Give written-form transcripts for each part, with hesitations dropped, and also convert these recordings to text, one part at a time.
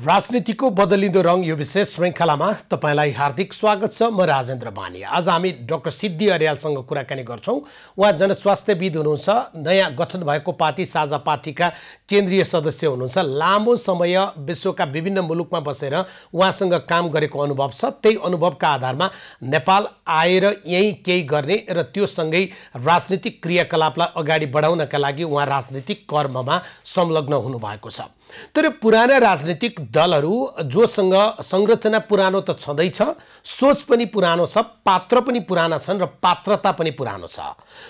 राजनीतिको बदलिँदो रङ यो विशेष श्रृङ्खलामा तपाईलाई हार्दिक स्वागत छ। म राजेन्द्र बानी। आज हामी डाक्टर सिद्धि अर्यालसँग कुराकानी गर्छौं। उहाँ जनस्वास्थ्यविद हुनुहुन्छ, नयाँ गठन भएको पार्टी साझा पार्टीका केन्द्रीय सदस्य हुनुहुन्छ। लामो समय विश्वका विभिन्न मुलुकमा बसेर उहाँसँग काम गरेको अनुभव छ। त्यही अनुभवका आधारमा नेपाल आएर यही केही गर्ने र त्यो सँगै राजनीतिक क्रियाकलापलाई अगाडि बढाउनका लागि उहाँ राजनीतिक कर्ममा संलग्न हुनुभएको छ। तर पुराना राजनीतिक दलहरू जोसँग संरचना पुरानो त छँदैछ, सोच पनि पुरानो छ, पात्र पनि पुराना छन् र पात्रता पनि पुरानो छ।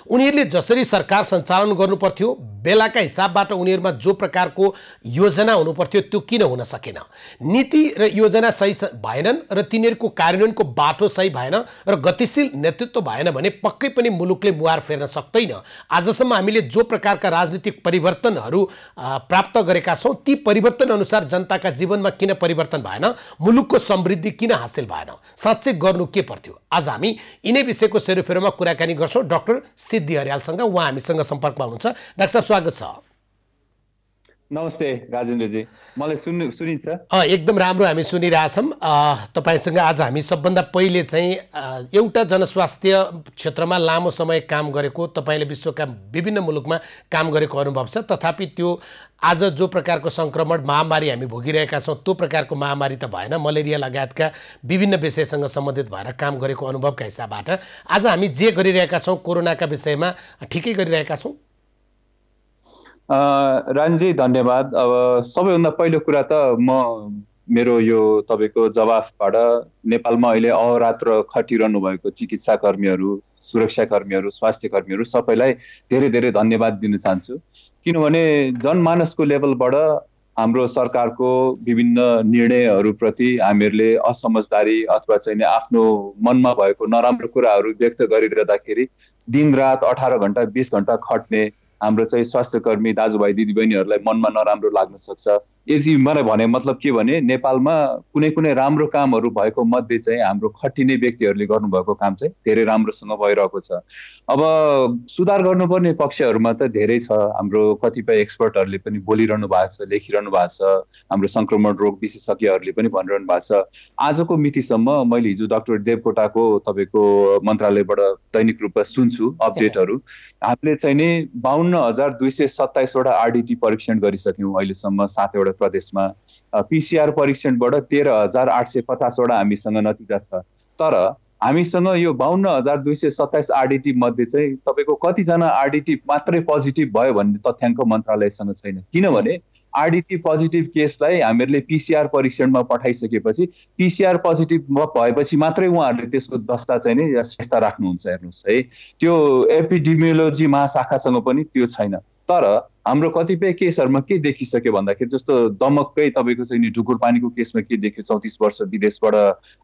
उनीहरूले जसरी सरकार सञ्चालन गर्नुपर्थ्यो, बेलाका हिसाबबाट उनीहरूमा जो प्रकारको योजना हुनुपर्थ्यो त्यो किन हुन सकेन? नीति र योजना सही भएनन् र तिनीहरूको कार्यान्वयनको बाटो सही भएन र गतिशील नेतृत्व भएन भने पक्कै पनि मुलुकले मुहार फेर्न सक्दैन। आजसम्म हामीले जो प्रकारका राजनीतिक परिवर्तनहरू प्राप्त गरेका छौँ, ती परिवर्तन अनुसार जनताका जीवनमा किन परिवर्तन भएन? मुलुकको समृद्धि किन हासिल भएन? साँच्चै गर्नु के पर्थ्यो? आज हामी यिनै विषयको सेरोफेरोमा कुराकानी गर्छौं डाक्टर सिद्धि अर्यालसँग। उहाँ हामीसँग सम्पर्कमा हुनुहुन्छ। डाक्टर साहब, स्वागत छ। नमस्ते राजेन्द्रजी, मलाई सुनिन्छ? एकदम राम्रो, हामी सुनिरहेछौँ। तपाईसँग आज हामी सबभन्दा पहिले चाहिँ एउटा जनस्वास्थ्य क्षेत्रमा लामो समय काम गरेको, तपाईले विश्वका विभिन्न मुलुकमा काम गरेको अनुभव छ। तथापि त्यो आज जो प्रकारको संक्रमण महामारी हामी भोगिरहेका छौँ त्यो प्रकारको महामारी त भएन, मलेरिया लगायतका विभिन्न विषयसँग सम्बन्धित भएर काम गरेको अनुभवका हिसाबबाट आज हामी जे गरिरहेका छौँ कोरोनाका विषयमा ठिकै गरिरहेका छौँ? रानजी धन्यवाद। अब सबैभन्दा पहिलो कुरा त मेरो यो तपाईको जवाफबाट नेपालमा अहिले अहोरात्र खटिरहनु भएको चिकित्सा कर्मीहरू, सुरक्षा कर्मीहरू, स्वास्थ्य कर्मीहरू सबैलाई धेरै धेरै धन्यवाद दिन चाहन्छु। किनभने जनमानसको लेभलबाट हाम्रो सरकारको विभिन्न निर्णयहरूप्रति हामीहरूले असमझदारी अथवा चाहिँ आफ्नो मनमा भएको नराम्रो कुराहरू व्यक्त गरिरहँदाखेरि दिनरात 18 घण्टा 20 घण्टा खट्ने हाम्रो चाहिँ स्वास्थ्यकर्मी दाजुभाइ दिदीबहिनीहरूलाई मनमा नराम्रो लाग्न सक्छ। यदि मलाई भने मतलब के भने नेपालमा कुनै कुनै राम्रो कामहरू भएको मध्ये चाहिँ हाम्रो खटिने व्यक्तिहरूले गर्नुभएको काम चाहिँ धेरै राम्रोसँग भइरहेको छ। अब सुधार गर्नुपर्ने पक्षहरूमा त धेरै छ। हाम्रो कतिपय एक्सपर्टहरूले पनि बोलिरहनु भएको छ, लेखिरहनु भएको छ। हाम्रो संक्रमण रोग विशेषज्ञहरूले पनि भनिरहनु भएको छ। आजको मितिसम्म मैले हिजो डाक्टर देवकोटाको तपाईँको मन्त्रालयबाट दैनिक रूपमा सुन्छु अपडेटहरू। हामीले चाहिँ नि 52,227 वटा आरडिटी परीक्षण गरिसक्यौँ अहिलेसम्म 7 वटा प्रदेशमा। पीसीआर परीक्षणबाट 13,850 वटा हामीसँग नतिजा छ। तर हामीसँग यो 52,227 आरडिटी मध्ये चाहिँ तपाईँको कतिजना आरडिटी मात्रै पोजिटिभ भयो भन्ने तथ्याङ्क मन्त्रालयसँग छैन। किनभने आरडिटी पोजिटिभ केसलाई हामीहरूले पीसीआर परीक्षणमा पठाइसकेपछि पीसीआर पोजिटिभ भएपछि मात्रै उहाँहरूले त्यसको दस्ता चाहिँ नि यस्ता राख्नुहुन्छ। हेर्नुहोस् है, त्यो एपिडेमियोलोजी महाशाखासँग पनि त्यो छैन। तर हाम्रो कतिपय केसहरूमा के देखिसक्यो भन्दाखेरि जस्तो दमककै तपाईँको चाहिँ नि ढुकुर पानीको केसमा के देख्यो, 34 वर्ष विदेशबाट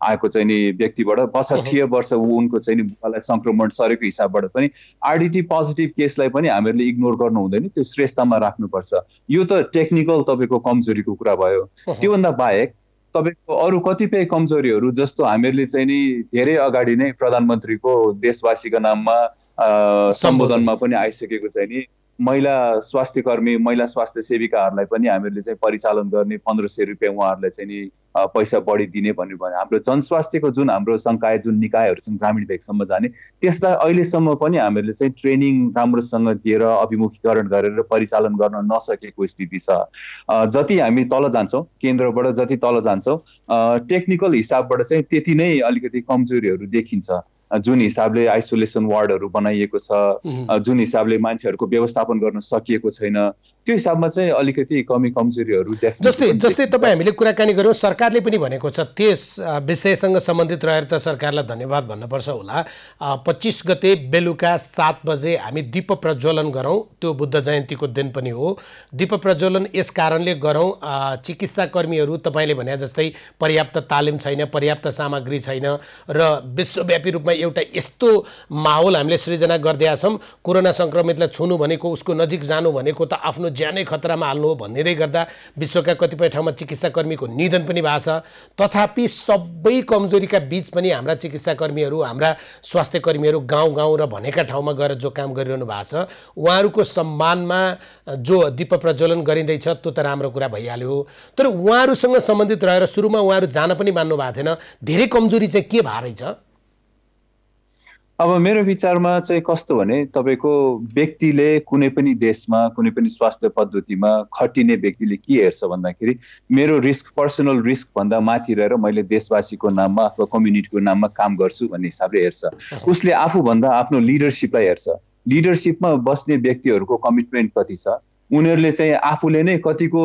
आएको चाहिँ नि व्यक्तिबाट 62 वर्ष उनको चाहिँ नि बुवालाई संक्रमण सरेको हिसाबबाट पनि आरडिटी पोजिटिभ केसलाई पनि हामीहरूले इग्नोर गर्नु हुँदैन, त्यो श्रेष्ठतामा राख्नुपर्छ। यो त टेक्निकल तपाईँको कमजोरीको कुरा भयो। त्योभन्दा बाहेक तपाईँको अरू कतिपय कमजोरीहरू जस्तो हामीहरूले चाहिँ नि धेरै अगाडि नै प्रधानमन्त्रीको देशवासीको नाममा सम्बोधनमा पनि आइसकेको चाहिँ नि महिला स्वास्थ्य कर्मी, महिला स्वास्थ्य सेविकाहरूलाई पनि हामीहरूले चाहिँ परिचालन गर्ने 1500 रुपियाँ उहाँहरूलाई चाहिँ नि पैसा बढी दिने भन्ने भयो। हाम्रो जनस्वास्थ्यको जुन हाम्रो संकाय, जुन निकायहरू छन् ग्रामीण भेगसम्म जाने, त्यसलाई अहिलेसम्म पनि हामीहरूले चाहिँ ट्रेनिङ राम्रोसँग दिएर अभिमुखीकरण गरेर परिचालन गर्न नसकेको स्थिति छ। जति हामी तल जान्छौँ, केन्द्रबाट जति तल जान्छौँ, टेक्निकल हिसाबबाट चाहिँ त्यति नै अलिकति कमजोरीहरू देखिन्छ। जुन हिसाबले आइसोलेसन वार्डहरू बनाइएको छ, जुन हिसाबले मान्छेहरूको व्यवस्थापन गर्न सकिएको छैन, त्यो हिसाबमा चाहिँ अलिकति कमी कमजोरीहरू जस्तै तपाईँ हामीले कुराकानी गऱ्यौँ। सरकारले पनि भनेको छ, त्यस विषयसँग सम्बन्धित रहेर त सरकारलाई धन्यवाद भन्नुपर्छ होला। 25 गते बेलुका 7 बजे हामी दीप प्रज्वलन गरौँ। त्यो बुद्ध जयन्तीको दिन पनि हो। दीप प्रज्वलन यस कारणले गरौँ, चिकित्सा कर्मीहरू तपाईँले भने जस्तै पर्याप्त तालिम छैन, पर्याप्त सामग्री छैन र विश्वव्यापी रूपमा एउटा यस्तो माहौल हामीले सृजना गरिदिएका छौँ। कोरोना संक्रमितलाई छुनु भनेको, उसको नजिक जानु भनेको त आफ्नो ज्यानै खतरामा हाल्नु हो भन्दै गर्दा विश्वका कतिपय ठाउँमा चिकित्साकर्मीको निधन पनि भएको छ। तथापि सबै कमजोरीका बीच पनि हाम्रा चिकित्साकर्मीहरू, हाम्रा स्वास्थ्य कर्मीहरू गाउँ गाउँ र भनेका ठाउँमा गएर जो काम गरिरहनु भएको छ, उहाँहरूको सम्मानमा जो दीप प्रज्वलन गरिँदैछ त्यो त राम्रो कुरा भइहाल्यो। तर उहाँहरूसँग सम्बन्धित रहेर सुरुमा उहाँहरू जान पनि मान्नु भएको थिएन। धेरै कमजोरी चाहिँ के भएर रहेछ? अब मेरो विचारमा चाहिँ कस्तो भने तपाईको व्यक्तिले कुनै पनि देशमा कुनै पनि स्वास्थ्य पद्धतिमा खटिने व्यक्तिले के हेर्छ भन्दाखेरि मेरो रिस्क, पर्सनल रिस्क भन्दा माथि रहेर मैले देशवासीको नाममा अथवा कम्युनिटीको नाममा काम गर्छु भन्ने हिसाबले हेर्छ। उसले आफूभन्दा आफ्नो लिडरसिपलाई हेर्छ। लिडरसिपमा बस्ने व्यक्तिहरूको कमिटमेन्ट कति छ, उनीहरूले चाहिँ आफूले नै कतिको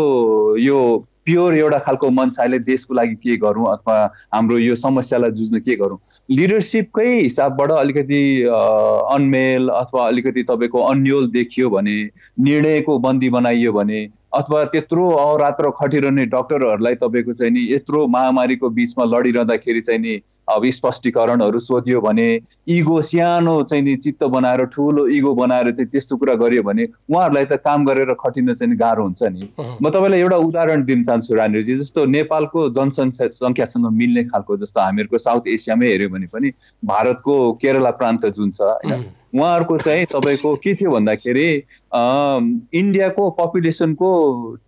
यो प्योर एउटा खालको मनसाले देशको लागि के गरौँ अथवा हाम्रो यो समस्यालाई जुझ्न के गरौँ, लिडरसिपकै हिसाबबाट अलिकति अनमेल अथवा अलिकति तपाईँको अन्यल देखियो भने, निर्णयको बन्दी बनाइयो भने, अथवा त्यत्रो अहोरात्र खटिरहने डक्टरहरूलाई तपाईँको चाहिँ नि यत्रो महामारीको बिचमा लडिरहँदाखेरि चाहिँ नि अब स्पष्टीकरणहरू सोधियो भने, इगो सानो चाहिँ नि चित्त बनाएर ठुलो इगो बनाएर चाहिँ त्यस्तो कुरा गरियो भने उहाँहरूलाई त काम गरेर खटिन चाहिँ गाह्रो हुन्छ नि। म तपाईँलाई एउटा उदाहरण दिन चाहन्छु रानीजी। जस्तो नेपालको जनसङ्ख्यासँग मिल्ने खालको, जस्तो हामीहरूको साउथ एसियामै हेऱ्यो भने पनि भारतको केरला प्रान्त जुन छ होइन, उहाँहरूको चाहिँ तपाईँको के थियो भन्दाखेरि इन्डियाको पपुलेसनको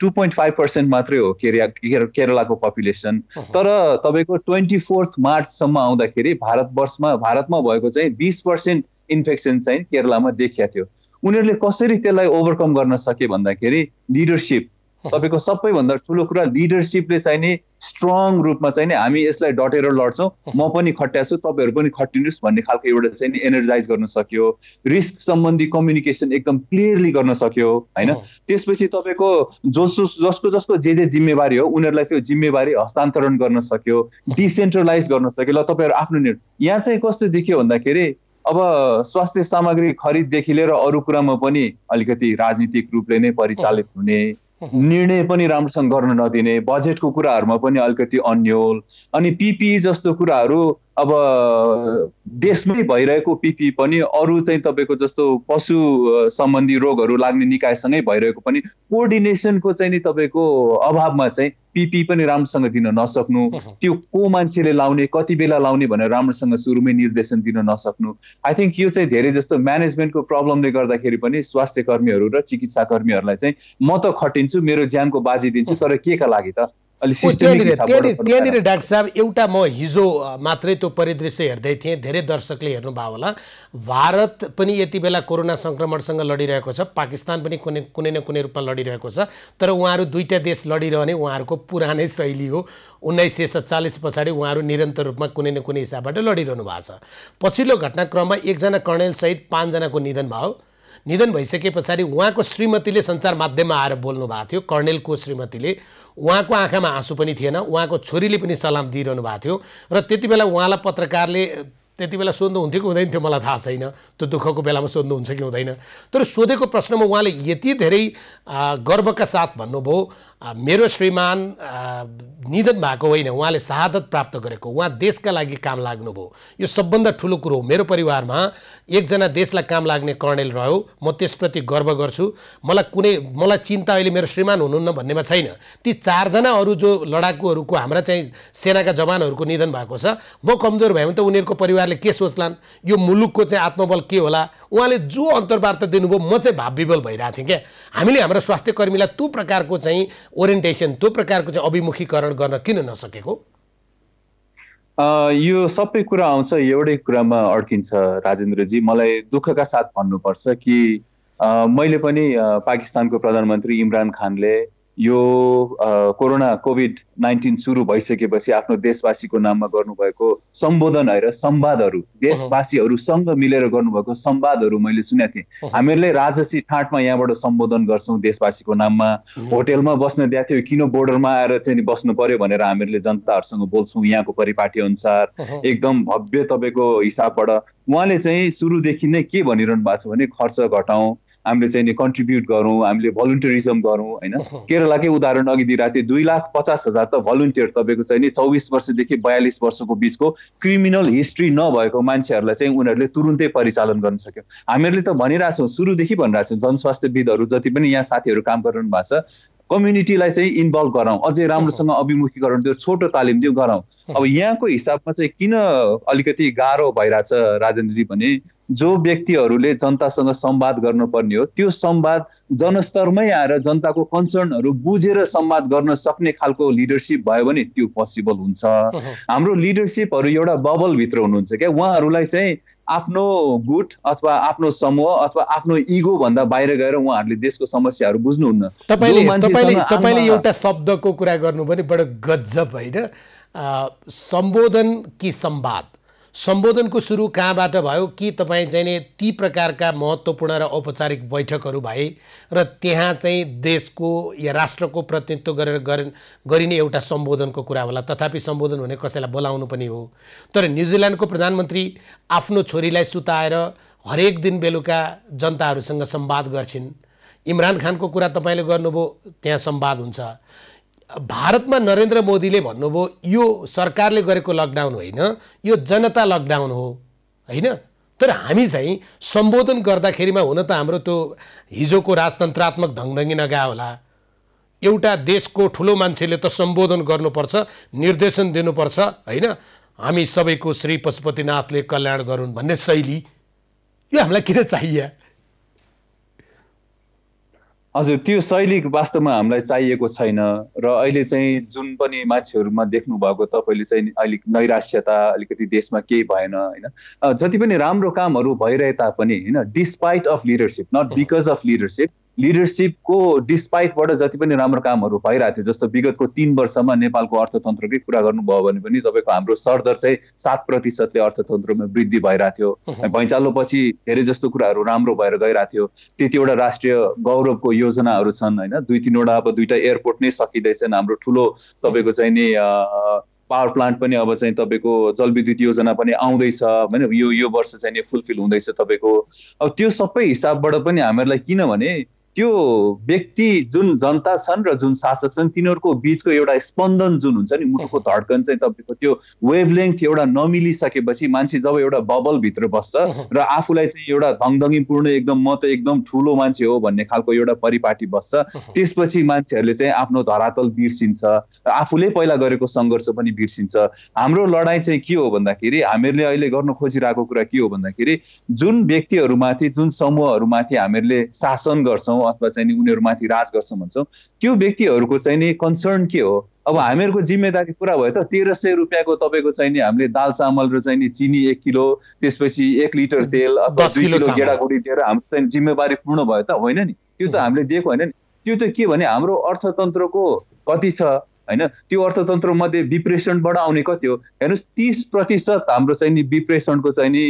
2.5% मात्रै हो केरलाको पपुलेसन। तर तपाईँको 24 मार्चसम्म आउँदाखेरि भारतमा भएको चाहिँ 20% इन्फेक्सन चाहिँ केरलामा देखिया थियो। उनीहरूले कसरी त्यसलाई ओभरकम गर्न सके भन्दाखेरि लिडरसिप, तपाईँको सबैभन्दा ठुलो कुरा लिडरसिपले चाहिँ नि स्ट्रङ रूपमा चाहिँ नि हामी यसलाई डटेर लड्छौँ, म पनि खट्याछु तपाईँहरू पनि खटिनुहोस् भन्ने खालको एउटा चाहिँ नि एनर्जाइज गर्न सक्यो। रिस्क सम्बन्धी कम्युनिकेसन एकदम क्लियरली गर्न सक्यो होइन। त्यसपछि तपाईँको जसको जे जिम्मेवारी हो उनीहरूलाई त्यो जिम्मेवारी हस्तान्तरण गर्न सक्यो, डिसेन्ट्रलाइज गर्न सक्यो। ल तपाईँहरू आफ्नो निर्णय। यहाँ चाहिँ कस्तो देखियो भन्दाखेरि अब स्वास्थ्य सामग्री खरिददेखि लिएर अरू कुरामा पनि अलिकति राजनीतिक रूपले नै परिचालित हुने, निर्णय पनि राम्रोसँग गर्न नदिने, बजेटको कुराहरूमा पनि अलिकति अन्यल, अनि पिपिई जस्तो कुराहरू अब देशमै भइरहेको पिपी पनि अरू चाहिँ तपाईँको जस्तो पशु सम्बन्धी रोगहरू लाग्ने निकायसँगै भइरहेको पनि कोअर्डिनेसनको चाहिँ नि तपाईँको अभावमा चाहिँ पिपी पनि राम्रोसँग दिन नसक्नु, त्यो को मान्छेले लाउने कति बेला लाउने भनेर राम्रोसँग सुरुमै निर्देशन दिन नसक्नु। आई थिङ्क यो चाहिँ धेरै जस्तो म्यानेजमेन्टको प्रब्लमले गर्दाखेरि पनि स्वास्थ्य कर्मीहरू र चिकित्सा कर्मीहरूलाई चाहिँ म त खटिन्छु, मेरो ज्यानको बाजी दिन्छु, तर के का लागि त त्यहाँनिर डाक्टर साहब एउटा म हिजो मात्रै त्यो परिदृश्य हेर्दै थिएँ, धेरै दर्शकले हेर्नुभयो होला। भारत पनि यति बेला कोरोना सङ्क्रमणसँग लडिरहेको छ, पाकिस्तान पनि कुनै न कुनै रूपमा लडिरहेको छ। तर उहाँहरू दुईटा देश लडिरहने उहाँहरूको पुरानै शैली हो। 1947 पछाडि उहाँहरू निरन्तर रूपमा कुनै न कुनै हिसाबबाट लडिरहनु भएको छ। पछिल्लो घटनाक्रममा एकजना कर्णेल सहित 5 जनाको निधन भयो। निधन भइसके पछाडि उहाँको श्रीमतीले सञ्चार माध्यममा आएर बोल्नु भएको थियो। कर्णेलको श्रीमतीले, उहाँको आँखामा आँसु पनि थिएन, उहाँको छोरीले पनि सलाम दिइरहनु भएको थियो। र त्यति बेला उहाँलाई पत्रकारले त्यति बेला सोध्नुहुन्थ्यो कि हुँदैन थियो मलाई थाहा छैन, त्यो दुःखको बेलामा सोध्नुहुन्छ कि हुँदैन। तर सोधेको प्रश्नमा उहाँले यति धेरै गर्वका साथ भन्नुभयो, मेरो श्रीमान निधन भएको होइन, उहाँले शहादत प्राप्त गरेको, उहाँ देशका लागि काम लाग्नुभयो, यो सबभन्दा ठुलो कुरो हो। मेरो परिवारमा एकजना देशलाई काम लाग्ने कर्णेल रह्यो, म त्यसप्रति गर्व गर्छु। मलाई चिन्ता अहिले मेरो श्रीमान हुनुहुन्न भन्नेमा छैन। ती 4 जना अरू जो लडाकुहरूको हाम्रा चाहिँ सेनाका जवानहरूको निधन भएको छ, म कमजोर भयो भने त उनीहरूको परिवारले के सोच्लान्, यो मुलुकको चाहिँ आत्मबल के होला। उहाँले जो अन्तर्वार्ता दिनुभयो म चाहिँ भावविवल भइरहेको थिएँ क्या। हामीले हाम्रो स्वास्थ्य कर्मीलाई त्यो प्रकारको चाहिँ ओरिएन्टेसन, त्यो प्रकारको चाहिँ अभिमुखीकरण गर्न किन नसकेको? यो सबै कुरा आउँछ एउटै कुरामा अड्किन्छ राजेन्द्रजी। मलाई दुःखका साथ भन्नुपर्छ कि मैले पनि पाकिस्तानको प्रधानमन्त्री इमरान खानले यो कोरोना कोभिड-19 सुरु भइसकेपछि आफ्नो देशवासीको नाममा गर्नुभएको सम्बोधन र संवादहरू, देशवासीहरूसँग मिलेर गर्नुभएको संवादहरू मैले सुनेको थिएँ। हामीहरूले राजसी ठाटमा यहाँबाट सम्बोधन गर्छौँ देशवासीको नाममा, होटेलमा बस्न दिएको थियो, किन बोर्डरमा आएर चाहिँ बस्नु पर्यो भनेर हामीहरूले जनताहरूसँग बोल्छौँ यहाँको परिपाटी अनुसार, एकदम भव्य तपाईँको हिसाबबाट। उहाँले चाहिँ सुरुदेखि नै के भनिरहनु भएको छ भने खर्च घटाउँ, हामीले चाहिँ नि कन्ट्रिब्युट गरौँ, हामीले भलुन्टियरिजम गरौँ होइन। केरलाकै उदाहरण अघि दिइरहेको थिएँ, 2,50,000 त भलुन्टियर तपाईँको चाहिँ नि 24 वर्षदेखि 42 वर्षको बिचको क्रिमिनल हिस्ट्री नभएको मान्छेहरूलाई चाहिँ उनीहरूले तुरुन्तै परिचालन गर्न सक्यो। हामीहरूले त भनिरहेछौँ, सुरुदेखि भनिरहेछौँ, जनस्वास्थ्यविदहरू जति पनि यहाँ साथीहरू काम गरिरहनु भएको छ, कम्युनिटीलाई चाहिँ इन्भल्भ गराउँ, अझै राम्रोसँग अभिमुखीकरण दियो, छोटो तालिम दियो, गराउँ। अब यहाँको हिसाबमा चाहिँ किन अलिकति गाह्रो भइरहेछ राजेन्द्रजी भने, जो व्यक्तिहरूले जनतासँग संवाद गर्नुपर्ने हो त्यो संवाद जनस्तरमै आएर जनताको कन्सर्नहरू बुझेर संवाद गर्न सक्ने खालको लिडरसिप भयो भने त्यो पोसिबल हुन्छ। हाम्रो लिडरसिपहरू एउटा बबलभित्र हुनुहुन्छ क्या, उहाँहरूलाई चाहिँ आफ्नो गुट अथवा आफ्नो समूह अथवा आफ्नो इगो भन्दा बाहिर गएर उहाँहरूले देशको समस्याहरू बुझ्नुहुन्न। तपाईले एउटा शब्दको कुरा गर्नु पनि बडो गजब होइन, सम्बोधन कि संवाद। सम्बोधनको सुरु कहाँबाट भयो कि तपाईँ चाहिँ नि ती प्रकारका महत्त्वपूर्ण र औपचारिक बैठकहरू भए र त्यहाँ चाहिँ देशको या राष्ट्रको प्रतिनिधित्व गरेर गरिने एउटा सम्बोधनको कुरा होला। तथापि सम्बोधन भने कसैलाई बोलाउनु पनि हो। तर न्युजिल्यान्डको प्रधानमन्त्री आफ्नो छोरीलाई सुताएर हरेक दिन बेलुका जनताहरूसँग संवाद गर्छिन्। इमरान खानको कुरा तपाईँले गर्नुभयो, त्यहाँ संवाद हुन्छ। भारतमा नरेन्द्र मोदीले भन्नुभयो यो सरकारले गरेको लकडाउन होइन, यो जनता लकडाउन हो होइन। तर हामी चाहिँ सम्बोधन गर्दाखेरिमा हुन त हाम्रो त्यो हिजोको राजतन्त्रात्मक ढङढङ्गी नगयो होला। एउटा देशको ठुलो मान्छेले त सम्बोधन गर्नुपर्छ, निर्देशन दिनुपर्छ होइन। हामी सबैको श्री पशुपतिनाथले कल्याण गरून् भन्ने शैली यो हामीलाई किन चाहियो? हजुर, त्यो शैली वास्तवमा हामीलाई चाहिएको छैन। र अहिले चाहिँ जुन पनि मान्छेहरूमा देख्नु भएको तपाईँले चाहिँ अलिक नैराश्यता, अलिकति देशमा केही भएन होइन, जति पनि राम्रो कामहरू भइरहे तापनि होइन, despite of leadership, not because of leadership, लिडरसिपको डिस्पाइटबाट जति पनि राम्रो कामहरू भइरहेको थियो, जस्तो विगतको 3 वर्षमा नेपालको अर्थतन्त्रकै कुरा गर्नुभयो भने पनि तपाईँको हाम्रो सरदर चाहिँ 7% अर्थतन्त्रमा वृद्धि भइरहेको थियो। भैँचालोपछि धेरै जस्तो कुराहरू राम्रो भएर गइरहेको थियो। त्यतिवटा राष्ट्रिय गौरवको योजनाहरू छन् होइन, 2-3वटा, अब 2टा एयरपोर्ट नै सकिँदैछन्। हाम्रो ठुलो तपाईँको चाहिँ नि पावर प्लान्ट पनि अब चाहिँ तपाईँको जलविद्युत योजना पनि आउँदैछ होइन, यो वर्ष चाहिँ नि फुलफिल हुँदैछ तपाईँको। अब त्यो सबै हिसाबबाट पनि हामीहरूलाई किनभने त्यो व्यक्ति जुन जनता छन् र जुन शासक छन् तिनीहरूको बिचको एउटा स्पन्दन जुन हुन्छ नि, मुटुको धड्कन चाहिँ तपाईँको त्यो वेभलेन्थ एउटा नमिलिसकेपछि मान्छे जब एउटा बबलभित्र बस्छ र आफूलाई चाहिँ एउटा धङधङीपूर्ण एकदम म त एकदम ठुलो मान्छे हो भन्ने खालको एउटा परिपाटी बस्छ, त्यसपछि मान्छेहरूले चाहिँ आफ्नो धरातल बिर्सिन्छ र आफूले पहिला गरेको सङ्घर्ष पनि बिर्सिन्छ। हाम्रो लडाइँ चाहिँ के हो भन्दाखेरि, हामीहरूले अहिले गर्न खोजिरहेको कुरा के हो भन्दाखेरि, जुन व्यक्तिहरूमाथि, जुन समूहहरूमाथि हामीहरूले शासन गर्छौँ अथवा चाहिँ नि उनीहरूमाथि राज गर्छौँ भन्छौँ, त्यो व्यक्तिहरूको चाहिँ नि कन्सर्न के हो? अब हामीहरूको जिम्मेदारी पुरा भयो त 1300 रुपियाँको तपाईँको चाहिँ नि हामीले दाल चामल र चाहिँ नि चिनी 1 किलो, त्यसपछि 1 लिटर तेल अथवा 2 किलो गेडागुडी दिएर हाम्रो चाहिँ जिम्मेवारी पूर्ण भयो त? होइन नि, त्यो त हामीले दिएको होइन नि। त्यो त के भने हाम्रो अर्थतन्त्रको कति छ होइन, त्यो अर्थतन्त्र मध्ये विप्रेषणबाट आउने कति हो? हेर्नुहोस्, 30% हाम्रो चाहिँ नि विप्रेषणको चाहिँ नि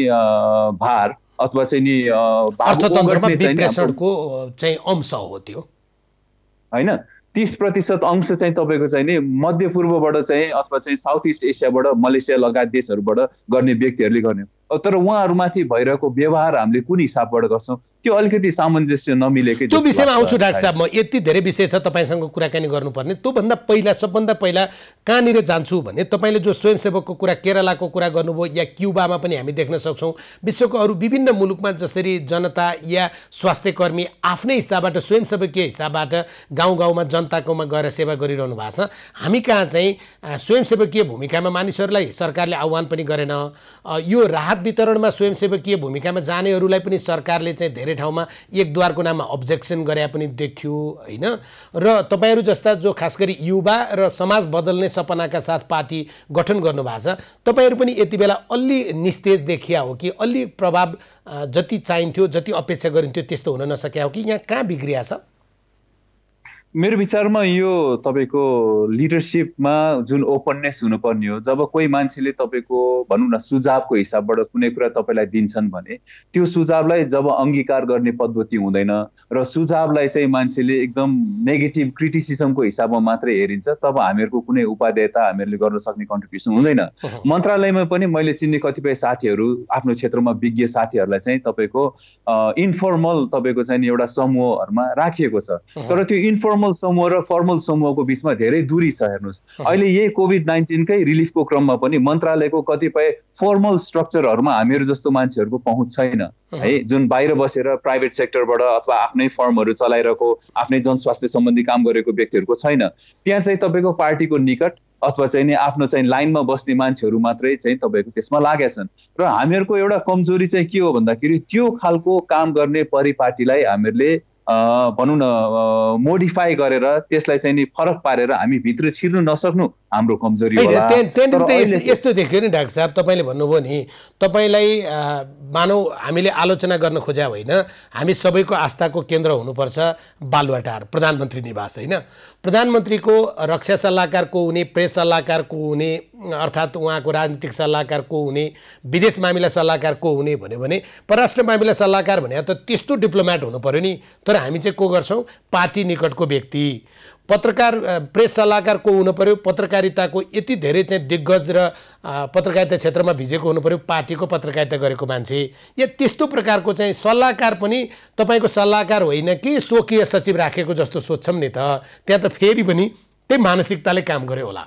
भार अथवा चाहिँ नि अर्थतन्त्रमा विप्रेषणको चाहिँ अंश हो त्यो होइन। 30% अंश चाहिँ तपाईँको चाहिँ नि मध्यपूर्वबाट चाहिँ अथवा चाहिँ साउथ इस्ट एसियाबाट, मलेसिया लगायत देशहरूबाट गर्ने व्यक्तिहरूले गर्ने। तर उहाँहरूमाथि भइरहेको व्यवहार हामीले कुन हिसाबबाट गर्छौँ त्यो अलिकति सामञ्जस्य नमिलेकै। त्यो विषयमा आउँछु डाक्टर साहब, म यति धेरै विषय छ तपाईँसँग कुराकानी गर्नुपर्ने। त्योभन्दा पहिला, सबभन्दा पहिला कहाँनिर जान्छु भने, तपाईँले जो स्वयंसेवकको कुरा, केरलाको कुरा गर्नुभयो या क्युबामा पनि हामी देख्न सक्छौँ, विश्वको अरू विभिन्न मुलुकमा जसरी जनता या स्वास्थ्यकर्मी आफ्नै हिसाबबाट, स्वयंसेवकीय हिसाबबाट गाउँ गाउँमा जनताकोमा गएर सेवा गरिरहनु भएको छ। हामी कहाँ चाहिँ स्वयंसेवकीय भूमिकामा मानिसहरूलाई सरकारले आह्वान पनि गरेन। यो राहत वितरणमा स्वयंसेवकीय भूमिकामा जानेहरूलाई पनि सरकारले चाहिँ धेरै ठाउँमा एकद्वारको नाममा अब्जेक्सन गरे पनि देखियो होइन। र तपाईँहरू जस्ता जो खास गरी युवा र समाज बदल्ने सपनाका साथ पार्टी गठन गर्नुभएको छ, तपाईँहरू पनि यति बेला अलि निस्तेज देखिया हो कि अलि प्रभाव जति चाहिन्थ्यो, जति अपेक्षा गरिन्थ्यो त्यस्तो हुन नसक्या हो कि यहाँ कहाँ बिग्रिया छ? मेरो विचारमा यो तपाईँको लिडरसिपमा जुन ओपननेस हुनुपर्ने हो। जब कोही मान्छेले तपाईँको भनौँ न सुझावको हिसाबबाट कुनै कुरा तपाईँलाई दिन्छन् भने त्यो सुझावलाई जब अङ्गीकार गर्ने पद्धति हुँदैन र सुझावलाई चाहिँ मान्छेले एकदम नेगेटिभ क्रिटिसिजमको हिसाबमा मात्रै हेरिन्छ, तब हामीहरूको कुनै उपादेयता हामीहरूले गर्न सक्ने कन्ट्रिब्युसन हुँदैन। मन्त्रालयमा पनि मैले चिन्ने कतिपय साथीहरू, आफ्नो क्षेत्रमा विज्ञ साथीहरूलाई चाहिँ तपाईँको इन्फर्मल तपाईँको चाहिँ एउटा समूहहरूमा राखिएको छ। तर त्यो इन्फर्मल समूह र फर्मल समूहको बिचमा धेरै दूरी छ। हेर्नुहोस्, अहिले यही कोभिड-19कै रिलिफको क्रममा पनि मन्त्रालयको कतिपय फर्मल स्ट्रक्चरहरूमा हामीहरू जस्तो मान्छेहरूको पहुँच छैन है, जुन बाहिर बसेर प्राइभेट सेक्टरबाट अथवा आफ्नै फर्महरू चलाइरहेको, आफ्नै जनस्वास्थ्य सम्बन्धी काम गरेको व्यक्तिहरूको छैन। त्यहाँ चाहिँ तपाईँको पार्टीको निकट अथवा चाहिँ नि आफ्नो चाहिँ लाइनमा बस्ने मान्छेहरू मात्रै चाहिँ तपाईँको त्यसमा लागेका छन्। र हामीहरूको एउटा कमजोरी चाहिँ के हो भन्दाखेरि त्यो खालको काम गर्ने परिपाटीलाई हामीहरूले भनौँ न मोडिफाई गरेर त्यसलाई चाहिँ नि फरक पारेर हामी भित्र छिर्नु नसक्नु हाम्रो कमजोरी होला। त्यहाँनिर त यस्तो देखियो नि डाक्टर साहब, तपाईँले भन्नुभयो नि, तपाईँलाई मानौ हामीले आलोचना गर्न खोज्या होइन, हामी सबैको आस्थाको केन्द्र हुनुपर्छ बालुवाटार प्रधानमन्त्री निवास होइन। प्रधानमन्त्रीको रक्षा सल्लाहकारको हुने, प्रेस सल्लाहकारको हुने, अर्थात् उहाँको राजनीतिक सल्लाहकारको हुने, विदेश मामिला सल्लाहकारको हुने भन्यो भने परराष्ट्र मामिला सल्लाहकार भने त त्यस्तो डिप्लोमेट हुनु पर्यो नि। तर हामी चाहिँ को गर्छौँ? पार्टी निकटको व्यक्ति। पत्रकार प्रेस सल्लाहकारको हुनु पर्यो, पत्रकारिताको यति धेरै चाहिँ दिग्गज र पत्रकारिता क्षेत्रमा भिजेको हुनु पर्यो, पार्टीको पत्रकारिता गरेको मान्छे। या त्यस्तो प्रकारको चाहिँ सल्लाहकार पनि तपाईँको सल्लाहकार होइन कि स्वकीय सचिव राखेको जस्तो सोध्छौँ नि त। त्यहाँ त फेरि पनि त्यही मानसिकताले काम गर्यो होला।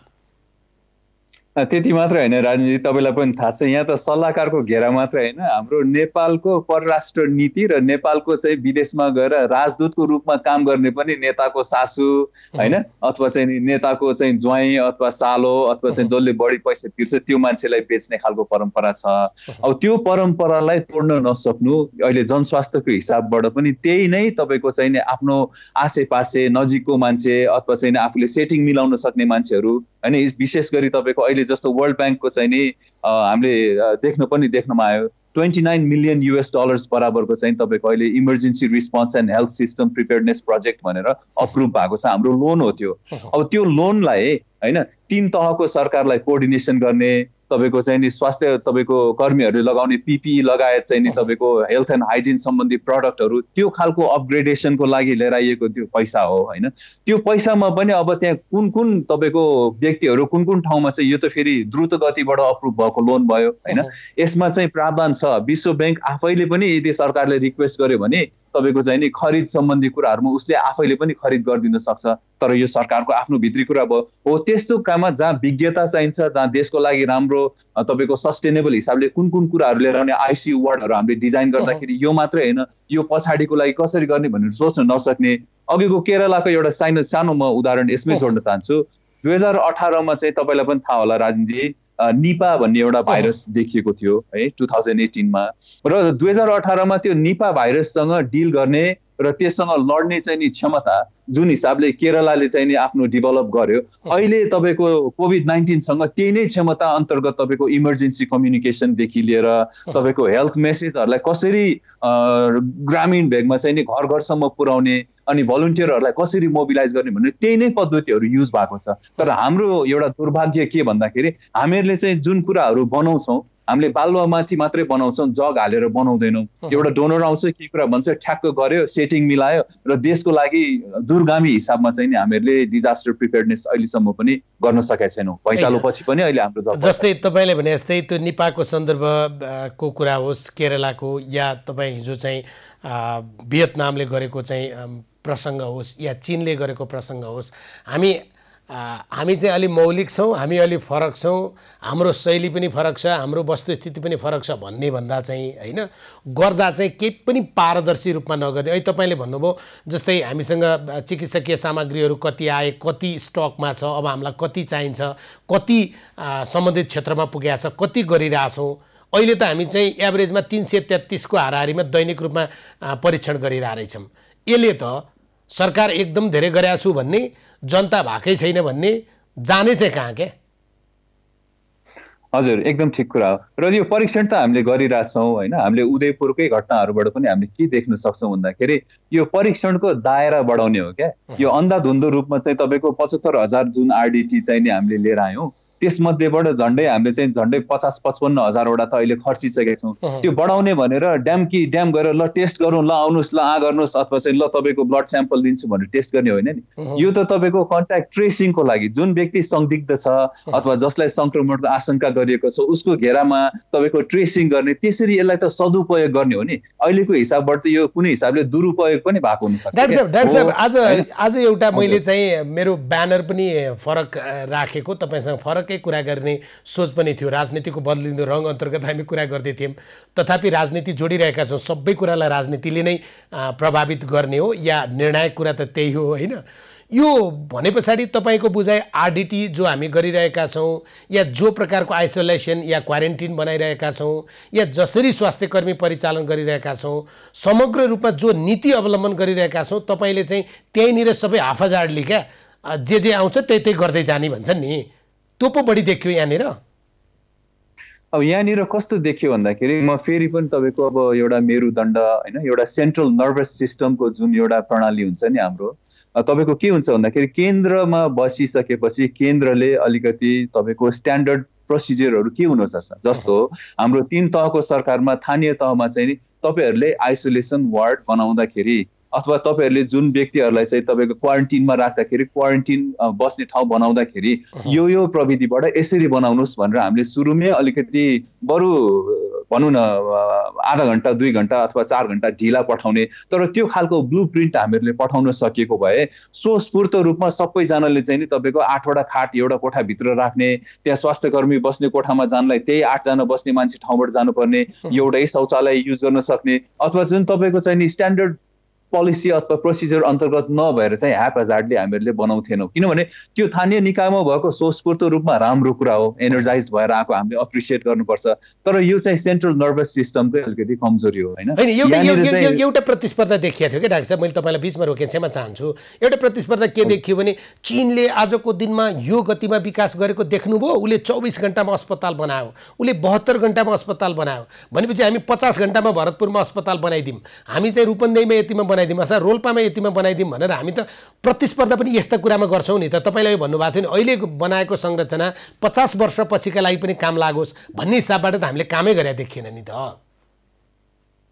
त्यति मात्रै होइन राजनीति, तपाईँलाई पनि थाहा छ, यहाँ त सल्लाहकारको घेरा मात्रै होइन, हाम्रो नेपालको परराष्ट्र नीति र नेपालको चाहिँ विदेशमा गएर राजदूतको रूपमा काम गर्ने पनि नेताको सासू होइन, अथवा चाहिँ नेताको चाहिँ ज्वाइँ अथवा सालो अथवा चाहिँ जसले बढी पैसा तिर्छ त्यो मान्छेलाई बेच्ने खालको परम्परा छ। अब त्यो परम्परालाई तोड्न नसक्नु, अहिले जनस्वास्थ्यको हिसाबबाट पनि त्यही नै तपाईँको चाहिँ आफ्नो आसेपासे नजिकको मान्छे अथवा चाहिँ आफूले सेटिङ मिलाउन सक्ने मान्छेहरू होइन, विशेष गरी तपाईँको अहिले जस्तो वर्ल्ड ब्याङ्कको चाहिँ नि हामीले देख्नमा आयो 29 मिलियन US डलर्स बराबरको चाहिँ तपाईँको अहिले emergency response and health system preparedness project भनेर अप्रुभ भएको छ। हाम्रो लोन हो त्यो। अब त्यो लोनलाई होइन 3 तहको सरकारलाई कोअर्डिनेसन गर्ने, तपाईँको चाहिँ नि स्वास्थ्य तपाईँको कर्मीहरूले लगाउने PPE लगायत चाहिँ नि तपाईँको हेल्थ एन्ड हाइजिन सम्बन्धी प्रडक्टहरू, त्यो खालको अपग्रेडेसनको लागि लिएर आइएको त्यो पैसा हो होइन। त्यो पैसामा पनि अब त्यहाँ कुन कुन तपाईँको व्यक्तिहरू कुन कुन ठाउँमा चाहिँ यो त फेरि द्रुत गतिबाट अप्रुभ भएको लोन भयो होइन। यसमा चाहिँ प्रावधान छ। विश्व ब्याङ्क आफैले पनि यदि सरकारले रिक्वेस्ट गर्यो भने तपाईँको चाहिँ नि खरिद सम्बन्धी कुराहरूमा उसले आफैले पनि खरिद गरिदिन सक्छ। तर यो सरकारको आफ्नो भित्री कुरा भयो हो। त्यस्तो काममा जहाँ विज्ञता चाहिन्छ, जहाँ देशको लागि राम्रो तपाईँको सस्टेनेबल हिसाबले कुन कुन कुराहरू लिएर आउने ICU वार्डहरू हामीले डिजाइन गर्दाखेरि यो मात्रै होइन, यो पछाडिको लागि कसरी गर्ने भनेर सोच्न नसक्ने। अघिको केरलाको एउटा सानो म उदाहरण यसमै जोड्न चाहन्छु। 2018मा चाहिँ तपाईँलाई पनि थाहा होला राजनजी, निपा भन्ने एउटा भाइरस देखिएको थियो है 2018मा। र 2018मा त्यो निपा भाइरससँग डिल गर्ने र त्यससँग लड्ने चाहिँ नि क्षमता जुन हिसाबले केरलाले चाहिँ नि आफ्नो डेभलप गर्यो, अहिले तपाईँको कोभिड-19सँग त्यही नै क्षमता अन्तर्गत तपाईँको इमर्जेन्सी कम्युनिकेसनदेखि लिएर तपाईँको हेल्थ मेसेजहरूलाई कसरी ग्रामीण भेगमा चाहिँ नि घर घरसम्म पुर्याउने अनि भलन्टियरहरूलाई कसरी मोबिलाइज गर्ने भन्ने त्यही नै पद्धतिहरू युज भएको छ। तर हाम्रो एउटा दुर्भाग्य के भन्दाखेरि हामीहरूले चाहिँ जुन कुराहरू बनाउँछौँ हामीले बालुवामाथि मात्रै बनाउँछौँ, जग हालेर बनाउँदैनौँ। एउटा डोनर आउँछ, के कुरा भन्छ, ठ्याक्क गर्यो, सेटिङ मिलायो र देशको लागि दूरगामी हिसाबमा चाहिँ नि हामीहरूले डिजास्टर प्रिपेयर्डनेस अहिलेसम्म पनि गर्न सकेका छैनौँ। भैँचालो पछि पनि अहिले हाम्रो जस्तै तपाईँले भने जस्तै त्यो निपाको सन्दर्भको कुरा होस्, केरलाको, या तपाईँ हिजो चाहिँ भियतनामले गरेको चाहिँ प्रसङ्ग होस् या चीनले गरेको प्रसङ्ग होस्, हामी चाहिँ अलि मौलिक छौँ, हामी अलि फरक छौँ, हाम्रो शैली पनि फरक छ, हाम्रो वस्तुस्थिति पनि फरक छ भन्ने भन्दा चाहिँ होइन, गर्दा चाहिँ केही पनि पारदर्शी रूपमा नगर्ने। अहिले तपाईँले भन्नुभयो जस्तै हामीसँग चिकित्सकीय सामग्रीहरू कति आए, कति स्टकमा छ, अब हामीलाई कति चाहिन्छ, कति सम्बन्धित क्षेत्रमा पुगेको छ, कति गरिरहेछौँ। अहिले त हामी चाहिँ एभरेजमा 333 को हाराहारीमा दैनिक रूपमा परीक्षण गरिरहेछौँ। यसले त सरकार एकदम धेरै गरेको छु भन्ने, जनता भएकै छैन भन्ने, जाने चाहिँ कहाँ के? हजुर, एकदम ठिक कुरा हो। र यो परीक्षण त हामीले गरिरहेछौँ होइन। हामीले उदयपुरकै घटनाहरूबाट पनि हामीले के देख्न सक्छौँ भन्दाखेरि यो परीक्षणको दायरा बढाउने हो क्या। यो अन्धाधुन्धो रूपमा चाहिँ तपाईँको 75,000 जुन आरडिटी चाहिँ नि हामीले लिएर आयौँ, त्यसमध्येबाट हामीले चाहिँ झन्डै 50-55 हजारवटा त अहिले खर्चिसकेका छौँ। त्यो बढाउने भनेर ड्याम गरेर ल टेस्ट गरौँ, ल आउनुहोस्, ल गर्नुहोस्, अथवा चाहिँ ल तपाईँको ब्लड स्याम्पल दिन्छु भनेर टेस्ट गर्ने होइन नि। यो त तपाईँको कन्ट्याक्ट ट्रेसिङको लागि जुन व्यक्ति संदिग्ध छ अथवा जसलाई संक्रमणको आशंका गरिएको छ उसको घेरामा तपाईँको ट्रेसिङ गर्ने, त्यसरी यसलाई त सदुपयोग गर्ने हो नि। अहिलेको हिसाबबाट त यो कुनै हिसाबले दुरुपयोग पनि भएको हुनसक्छ। डाक्टर साहब, आज एउटा मैले चाहिँ मेरो ब्यानर पनि फरक राखेको, तपाईँसँग फरकै कुरा गर्ने सोच पनि थियो। राजनीतिको बदलिँदो रङ अन्तर्गत हामी कुरा गर्दै थियौँ, तथापि राजनीति जोडिरहेका छौँ। सबै कुरालाई राजनीतिले नै प्रभावित गर्ने हो या निर्णायक कुरा त त्यही हो होइन। यो भने पछाडि तपाईँको बुझाइ आरडिटी जो हामी गरिरहेका छौँ या जो प्रकारको आइसोलेसन या क्वारेन्टिन बनाइरहेका छौँ या जसरी स्वास्थ्यकर्मी परिचालन गरिरहेका छौँ, समग्र रूपमा जो नीति अवलम्बन गरिरहेका छौँ, तपाईँले चाहिँ त्यहीँनिर सबै हाफाजाडली क्या जे आउँछ त्यही गर्दै जाने भन्छन् नि, त्यो पो बढी देखियो यहाँनिर। अब यहाँनिर कस्तो देखियो भन्दाखेरि म फेरि पनि तपाईँको अब एउटा मेरुदण्ड होइन, एउटा सेन्ट्रल नर्भस सिस्टमको जुन एउटा प्रणाली हुन्छ नि हाम्रो, तपाईँको के हुन्छ भन्दाखेरि केन्द्रमा बसिसकेपछि केन्द्रले अलिकति तपाईँको स्ट्यान्डर्ड प्रोसिजरहरू के हुनुपर्छ। जस्तो हाम्रो 3 तहको सरकारमा स्थानीय तहमा चाहिँ नि तपाईँहरूले आइसोलेसन वार्ड बनाउँदाखेरि अथवा तपाईँहरूले जुन व्यक्तिहरूलाई चाहिँ तपाईँको क्वारेन्टिनमा राख्दाखेरि क्वारेन्टिन बस्ने ठाउँ बनाउँदाखेरि यो प्रविधिबाट यसरी बनाउनुहोस् भनेर हामीले सुरुमै अलिकति बरु भनौँ न आधा घन्टा 2 घन्टा अथवा 4 घन्टा ढिला पठाउने, तर त्यो खालको ब्लू प्रिन्ट हामीहरूले पठाउन सकिएको भए स्वस्फूर्त रूपमा सबैजनाले चाहिँ नि तपाईँको 8वटा खाट एउटा कोठाभित्र राख्ने, त्यहाँ स्वास्थ्यकर्मी बस्ने कोठामा जानलाई त्यही 8 जना बस्ने मान्छे ठाउँबाट जानुपर्ने, एउटै शौचालय युज गर्न सक्ने, अथवा जुन तपाईँको चाहिँ नि स्ट्यान्डर्ड पोलिसी अथवा प्रोसिजर अन्तर्गत नभएर चाहिँ ह्यापहजार्डली हामीहरूले बनाउँथेनौँ। किनभने त्यो स्थानीय निकायमा भएको स्वस्फूर्त रूपमा राम्रो कुरा हो, एनर्जाइज भएर आएको हामीले अप्रिसिएट गर्नुपर्छ। तर यो चाहिँ सेन्ट्रल नर्भस सिस्टमकै अलिकति कमजोरी हो होइन। एउटा प्रतिस्पर्धा देखिएको थियो कि डाक्टर साहब, मैले तपाईँलाई बिचमा रोकेँ, क्षमा चाहन्छु। एउटा प्रतिस्पर्धा के देखियो भने चीनले आजको दिनमा यो गतिमा विकास गरेको देख्नुभयो, उसले 24 घन्टामा अस्पताल बनायो, उसले 72 घन्टामा अस्पताल बनायो भनेपछि हामी 50 घन्टामा भरतपुरमा अस्पताल बनाइदिउँ, हामी चाहिँ रूपन्देहीमा यतिमा बनाइदिउँ अथवा रोल्पामा यतिमा बनाइदिउँ भनेर हामी त प्रतिस्पर्धा पनि यस्ता कुरामा गर्छौँ नि त। तपाईँले भन्नुभएको थियो नि अहिले बनाएको संरचना 50 वर्षपछिका लागि पनि काम लागोस् भन्ने हिसाबबाट त हामीले कामै गरे देखिएन नि त।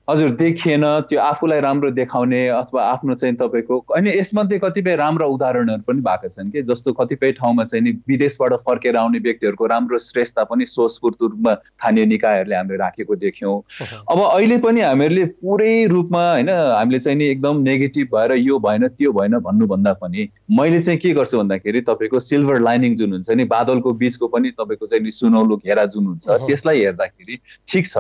हजुर, देखिएन। त्यो आफूलाई राम्रो देखाउने अथवा आफ्नो चाहिँ तपाईँको अनि यसमध्ये कतिपय राम्रा उदाहरणहरू पनि भएका छन् कि जस्तो कतिपय ठाउँमा चाहिँ नि विदेशबाट फर्केर आउने व्यक्तिहरूको राम्रो श्रेष्ठता पनि स्वस्फूर्त रूपमा स्थानीय निकायहरूले हामीले राखेको देख्यौँ। अब अहिले पनि हामीहरूले पुरै रूपमा होइन हामीले चाहिँ नि एकदम नेगेटिभ भएर यो भएन त्यो भएन भन्नुभन्दा पनि मैले चाहिँ के गर्छु भन्दाखेरि तपाईँको सिल्भर लाइनिङ जुन हुन्छ नि, बादलको बिचको पनि तपाईँको चाहिँ नि सुनौलो घेरा जुन हुन्छ त्यसलाई हेर्दाखेरि ठिक छ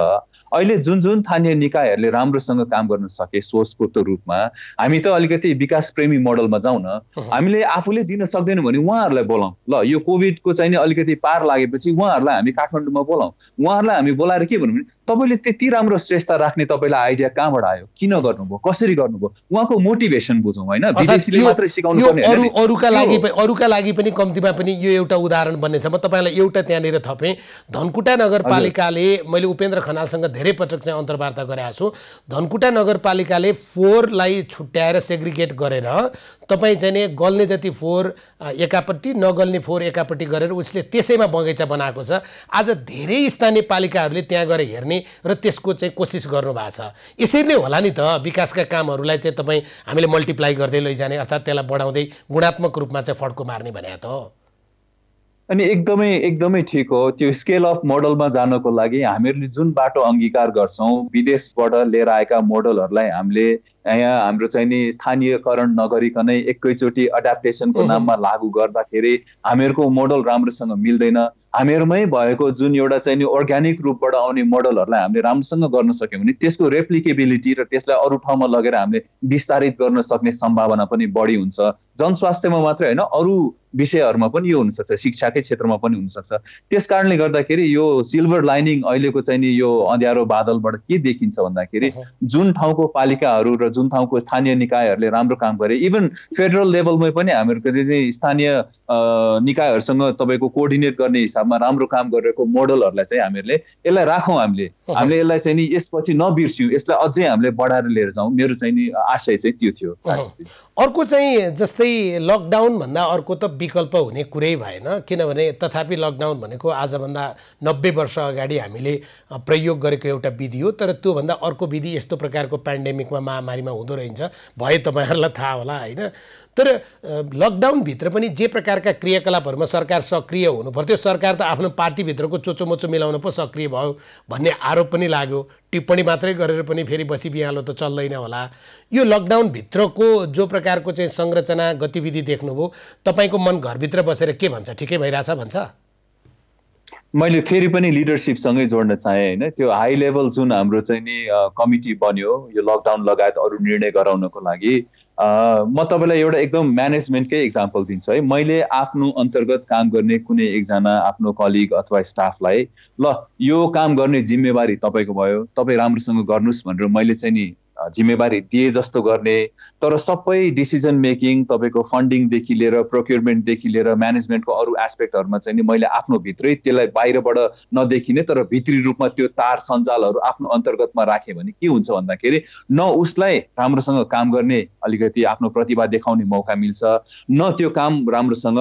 अहिले जुन स्थानीय निकायहरूले राम्रोसँग काम गर्न सके स्वस्फूर्त रूपमा, हामी त अलिकति विकास प्रेमी मोडलमा जाउँ न। हामीले आफूले दिन सक्दैनौँ भने उहाँहरूलाई बोलाउँ। ल यो कोभिडको चाहिँ नि अलिकति पार लागेपछि उहाँहरूलाई हामी काठमाडौँमा बोलाउँ। उहाँहरूलाई हामी बोलाएर के भन्नु भने तपाईँले त्यति राम्रो श्रेष्ठता राख्ने तपाईँलाई आइडिया कहाँबाट आयो, किन गर्नुभयो, कसरी गर्नुभयो, उहाँको मोटिभेसन बुझौँ होइन। विदेशीले मात्रै सिकाउनु पर्ने अरूका लागि पनि कम्तीमा पनि यो एउटा उदाहरण बन्नेछ। म तपाईँलाई एउटा त्यहाँनिर थपेँ। धनकुटा नगरपालिकाले, मैले उपेन्द्र खनालसँग धेरै पटक चाहिँ अन्तर्वार्ता गरेको छु, धनकुटा नगरपालिकाले फोहोरलाई छुट्याएर सेग्रिगेट गरेर तपाईँ चाहिँ नि गल्ने जति फोहोर एकापट्टि नगल्ने फोहोर एकापट्टि गरेर उसले त्यसैमा बगैँचा बनाएको छ। आज धेरै स्थानीय पालिकाहरूले त्यहाँ गएर हेर्ने र त्यसको चाहिँ कोसिस गर्नुभएको छ। यसरी नै होला नि त विकासका कामहरूलाई चाहिँ तपाईँ हामीले मल्टिप्लाई गर्दै लैजाने अर्थात् त्यसलाई बढाउँदै गुणात्मक रूपमा चाहिँ फड्को मार्ने भने त। अनि एकदमै ठिक हो। त्यो स्केल अफ मोडलमा जानको लागि हामीहरूले जुन बाटो अङ्गीकार गर्छौँ, विदेशबाट लिएर आएका मोडलहरूलाई हामीले यहाँ हाम्रो चाहिँ नि स्थानीयकरण नगरिकनै एकैचोटि एडाप्टेसनको नाममा लागू गर्दाखेरि हामीहरूको मोडल राम्रोसँग मिल्दैन। हामीहरूमै भएको जुन एउटा चाहिँ नि अर्ग्यानिक रूपबाट आउने मोडलहरूलाई हामीले राम्रोसँग गर्न सक्यौँ भने त्यसको रेप्लिकेबिलिटी र त्यसलाई अरू ठाउँमा लगेर हामीले विस्तारित गर्न सक्ने सम्भावना पनि बढी हुन्छ। जनस्वास्थ्यमा मात्रै होइन अरू विषयहरूमा पनि यो हुनसक्छ, शिक्षाकै क्षेत्रमा पनि हुनसक्छ। त्यस कारणले गर्दाखेरि यो सिल्भर लाइनिङ अहिलेको चाहिँ नि यो अँध्यारो बादलबाट के देखिन्छ भन्दाखेरि जुन ठाउँको पालिकाहरू र जुन ठाउँको स्थानीय निकायहरूले राम्रो काम गरे, इभन फेडरल लेभलमै पनि हामीहरूको स्थानीय निकायहरूसँग तपाईँको कोअर्डिनेट गर्ने हिसाबमा राम्रो काम गरेको मोडलहरूलाई चाहिँ हामीहरूले यसलाई राखौँ, हामीले यसलाई चाहिँ नि यसपछि नबिर्स्यौँ, यसलाई अझै हामीले बढाएर लिएर जाउँ। मेरो चाहिँ नि आशय चाहिँ त्यो थियो। अर्को चाहिँ जस्तै लकडाउन भन्दा अर्को त विकल्प हुने कुरै भएन, किनभने तथापि लकडाउन भनेको आजभन्दा 90 वर्ष अगाडि हामीले प्रयोग गरेको एउटा विधि हो। तर त्योभन्दा अर्को विधि यस्तो प्रकारको पेन्डेमिकमा महामारीमा हुँदो रहेछ, भए तपाईँहरूलाई थाहा होला होइन। तर लकडाउनभित्र पनि जे प्रकारका क्रियाकलापहरूमा सरकार सक्रिय हुनु पर्थ्यो, सरकार त आफ्नो पार्टीभित्रको चोचोमोचो मिलाउन पो सक्रिय भयो भन्ने आरोप पनि लाग्यो। टिप्पणी मात्रै गरेर पनि फेरि बसी बिहालो त चल्दैन होला। यो लकडाउनभित्रको जो प्रकारको चाहिँ संरचना गतिविधि देख्नुभयो, तपाईँको मन घरभित्र बसेर के भन्छ, ठिकै भइरहेछ भन्छ? मैले फेरि पनि लिडरसिपसँगै जोड्न चाहेँ होइन। त्यो हाई लेभल जुन हाम्रो चाहिँ नि कमिटी बन्यो यो लकडाउन लगायत अरू निर्णय गराउनको लागि, म तपाईँलाई एउटा एकदम म्यानेजमेन्टकै इक्जाम्पल दिन्छु है। मैले आफ्नो अन्तर्गत काम गर्ने कुनै एकजना आफ्नो कलिग अथवा स्टाफलाई ल यो काम गर्ने जिम्मेवारी तपाईँको भयो, तपाईँ राम्रोसँग गर्नुहोस् भनेर मैले चाहिँ नि जिम्मेवारी दिए जस्तो गर्ने, तर सबै डिसिजन मेकिङ तपाईँको फन्डिङदेखि लिएर प्रोक्युरमेन्टदेखि लिएर म्यानेजमेन्टको अरू एस्पेक्टहरूमा चाहिँ नि मैले आफ्नो भित्रै त्यसलाई बाहिरबाट नदेखिने तर भित्री रूपमा त्यो तार सञ्जालहरू आफ्नो अन्तर्गतमा राखेँ भने के हुन्छ भन्दाखेरि न उसलाई राम्रोसँग काम गर्ने अलिकति आफ्नो प्रतिभा देखाउने मौका मिल्छ, न त्यो काम राम्रोसँग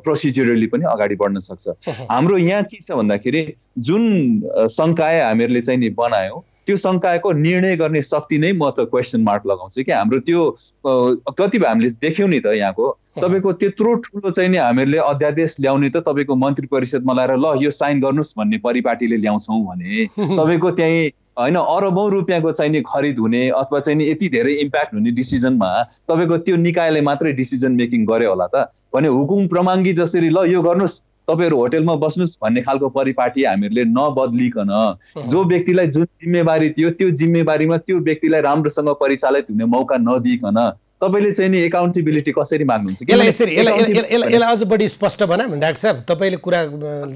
प्रोसिजरली पनि अगाडि बढ्न सक्छ। हाम्रो यहाँ के छ भन्दाखेरि जुन संकाय हामीहरूले चाहिँ नि बनायौँ त्यो संकायको निर्णय गर्ने शक्ति नै म त क्वेसन मार्क लगाउँछु कि हाम्रो त्यो कतिपय हामीले देख्यौँ नि त यहाँको तपाईँको त्यत्रो ठुलो चाहिँ नि हामीहरूले अध्यादेश ल्याउने त तपाईँको मन्त्री परिषदमा ल्याएर ल यो साइन गर्नुहोस् भन्ने परिपाटीले ल्याउँछौँ भने तपाईँको त्यहीँ होइन अरबौँ रुपियाँको चाहिँ नि खरिद हुने अथवा चाहिँ नि यति धेरै इम्प्याक्ट हुने डिसिजनमा तपाईँको त्यो निकायले मात्रै डिसिजन मेकिङ गर्यो होला त भने हुकुम प्रमाङ्गी जसरी ल यो गर्नुहोस् तपाईँहरू होटेलमा बस्नुहोस् भन्ने खालको परिपाटी हामीहरूले नबदलिकन जो व्यक्तिलाई जुन जिम्मेवारी थियो त्यो जिम्मेवारीमा त्यो व्यक्तिलाई राम्रोसँग परिचालित हुने मौका नदिइकन तपाईले चाहिँ नि एकाउन्टेबिलिटी कसरी माग्नुहुन्छ? यसलाई अझ बढी स्पष्ट बनाऊँ डाक्टर साहब, तपाईँले कुरा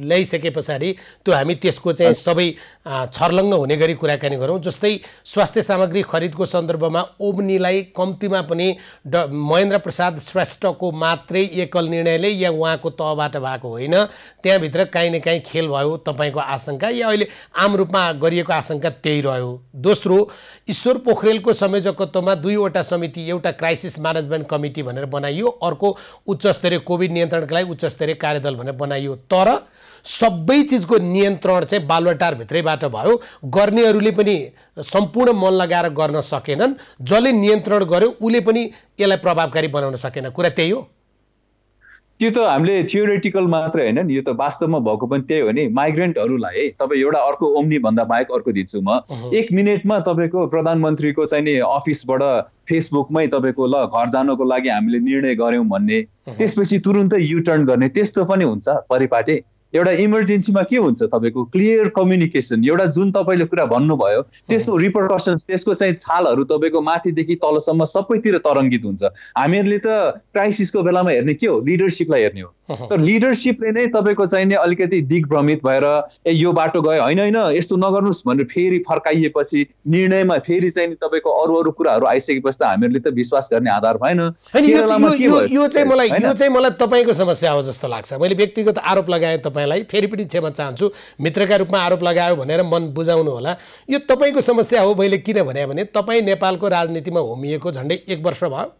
ल्याइसके पछाडि त्यो हामी त्यसको चाहिँ सबै छर्लङ्ग हुने गरी कुराकानी गरौँ। जस्तै स्वास्थ्य सामग्री खरिदको सन्दर्भमा ओम्नीलाई कम्तीमा पनि महेन्द्र प्रसाद श्रेष्ठको मात्रै एकल निर्णयले या उहाँको तहबाट भएको होइन, त्यहाँभित्र काहीँ न काहीँ खेल भयो तपाईँको आशंका या अहिले आम रूपमा गरिएको आशंका त्यही रह्यो। दोस्रो, ईश्वर पोखरेलको संयोजकत्वमा दुईवटा समिति, एउटा क्राइसिस म्यानेजमेन्ट कमिटी भनेर बनाइयो, अर्को उच्च स्तरीय कोभिड नियन्त्रणका लागि उच्च स्तरीय कार्यदल भनेर बनाइयो। तर सबै चिजको नियन्त्रण चाहिँ बालुवाटारभित्रैबाट भयो, गर्नेहरूले पनि सम्पूर्ण मन लगाएर गर्न सकेनन्, जसले नियन्त्रण गर्यो उसले पनि यसलाई प्रभावकारी बनाउन सकेन। कुरा त्यही हो। त्यो त हामीले थियोरेटिकल मात्रै होइन नि, यो त वास्तवमा भएको पनि त्यही हो नि। माइग्रेन्टहरूलाई तपाईँ एउटा अर्को ओम्नी भन्दा बाहेक अर्को दिन्छु म, 1 मिनटमा तपाईँको प्रधानमन्त्रीको चाहिँ नि अफिसबाट फेसबुकमै तपाईँको ल घर जानको लागि हामीले निर्णय गऱ्यौँ भन्ने, त्यसपछि तुरुन्तै युटर्न गर्ने, त्यस्तो पनि हुन्छ परिपाटी। एउटा इमर्जेन्सीमा के हुन्छ तपाईँको क्लियर कम्युनिकेसन, एउटा जुन तपाईँले कुरा भन्नुभयो त्यसको रिपरकसन्स, त्यसको चाहिँ छालहरू तपाईँको माथिदेखि तलसम्म सबैतिर तरङ्गित हुन्छ। हामीहरूले त क्राइसिसको बेलामा हेर्ने के हो, लिडरसिपलाई हेर्ने हो। तर लिडरसिपले नै तपाईँको चाहिने अलिकति दिग्भ्रमित भएर ए यो बाटो गयो, होइन होइन यस्तो नगर्नुहोस् भनेर फेरि फर्काइएपछि निर्णयमा फेरि चाहिँ तपाईँको अरू अरू कुराहरू आइसकेपछि त हामीहरूले त विश्वास गर्ने आधार भएन। यो चाहिँ मलाई तपाईँको समस्या हो जस्तो लाग्छ। मैले व्यक्तिगत आरोप लगाएँ तपाईँलाई, फेरि पनि क्षमा चाहन्छु, मित्रका रूपमा आरोप लगायो भनेर मन बुझाउनु होला। यो तपाईँको समस्या हो। मैले किन भने तपाईँ नेपालको राजनीतिमा होमिएको झन्डै 1 वर्ष भयो।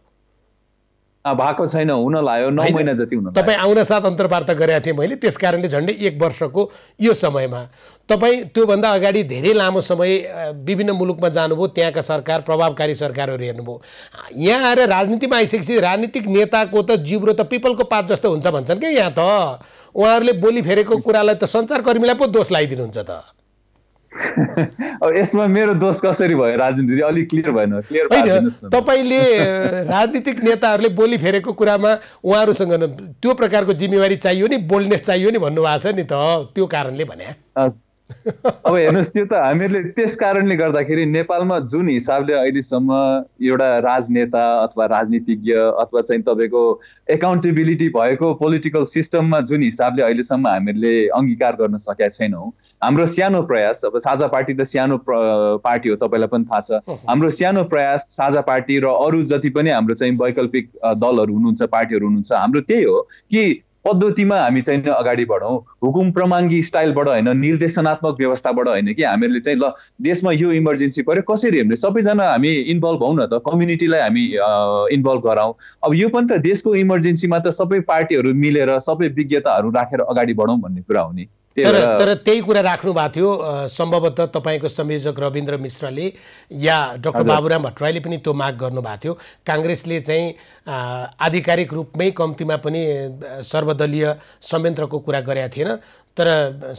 भएको छैन, हुन लाग्यो 9 महिना जति हुन। तपाईँ आउन साथ अन्तर्वार्ता गरेका थिएँ मैले, त्यस कारणले झन्डै 1 वर्षको यो समयमा तपाईँ त्योभन्दा अगाडि धेरै लामो समय विभिन्न मुलुकमा जानुभयो, त्यहाँका सरकार प्रभावकारी सरकारहरू हेर्नुभयो। यहाँ आएर राजनीतिमा आइसकेपछि राजनीतिक नेताको त जिब्रो त पिपलको पात जस्तो हुन्छ भन्छन् क्या। यहाँ त उहाँहरूले बोली फेरेको कुरालाई त सञ्चारकर्मीलाई पो दोष लगाइदिनुहुन्छ त। अब यसमा मेरो दोष कसरी भयो? राजनीति अलिक क्लियर भएन, क्लियर पारिदिनुस् न। तपाईले राजनीतिक नेताहरूले बोली फेरेको कुरामा उहाँहरूसँग त्यो प्रकारको जिम्मेवारी चाहियो नि, बोल्डनेस चाहियो नि भन्नुभएको छ नि त, त्यो कारणले भने। अब हेर्नुहोस् त्यो त हामीहरूले त्यस कारणले गर्दाखेरि नेपालमा जुन हिसाबले अहिलेसम्म एउटा राजनेता अथवा राजनीतिज्ञ अथवा चाहिँ तपाईँको एकाउन्टेबिलिटी भएको पोलिटिकल सिस्टममा जुन हिसाबले अहिलेसम्म हामीहरूले अङ्गीकार गर्न सकेका छैनौँ। हाम्रो सानो प्रयास, अब साझा पार्टी त सानो पार्टी हो, तपाईँलाई पनि थाहा छ, हाम्रो सानो प्रयास साझा पार्टी र अरू जति पनि हाम्रो चाहिँ वैकल्पिक दलहरू हुनुहुन्छ, पार्टीहरू हुनुहुन्छ, हाम्रो त्यही हो कि पद्धतिमा हामी चाहिँ अगाडि बढौँ, हुकुम प्रमाङ्गी स्टाइलबाट होइन, निर्देशनात्मक व्यवस्थाबाट होइन कि हामीहरूले चाहिँ ल देशमा यो इमर्जेन्सी पर्यो कसरी हेर्ने सबैजना हामी इन्भल्भ हौँ न त, कम्युनिटीलाई हामी इन्भल्भ गराउँ। अब यो पनि त देशको इमर्जेन्सीमा त सबै पार्टीहरू मिलेर सबै विज्ञताहरू राखेर अगाडि बढौँ भन्ने कुरा हो नि। तर त्यही कुरा राख्नु भएको थियो सम्भवतः तपाईँको संयोजक रविन्द्र मिश्रले या डाक्टर बाबुराम भट्टराईले पनि त्यो माग गर्नुभएको थियो। काङ्ग्रेसले चाहिँ आधिकारिक रूपमै कम्तीमा पनि सर्वदलीय संयन्त्रको कुरा गरेका थिएन, तर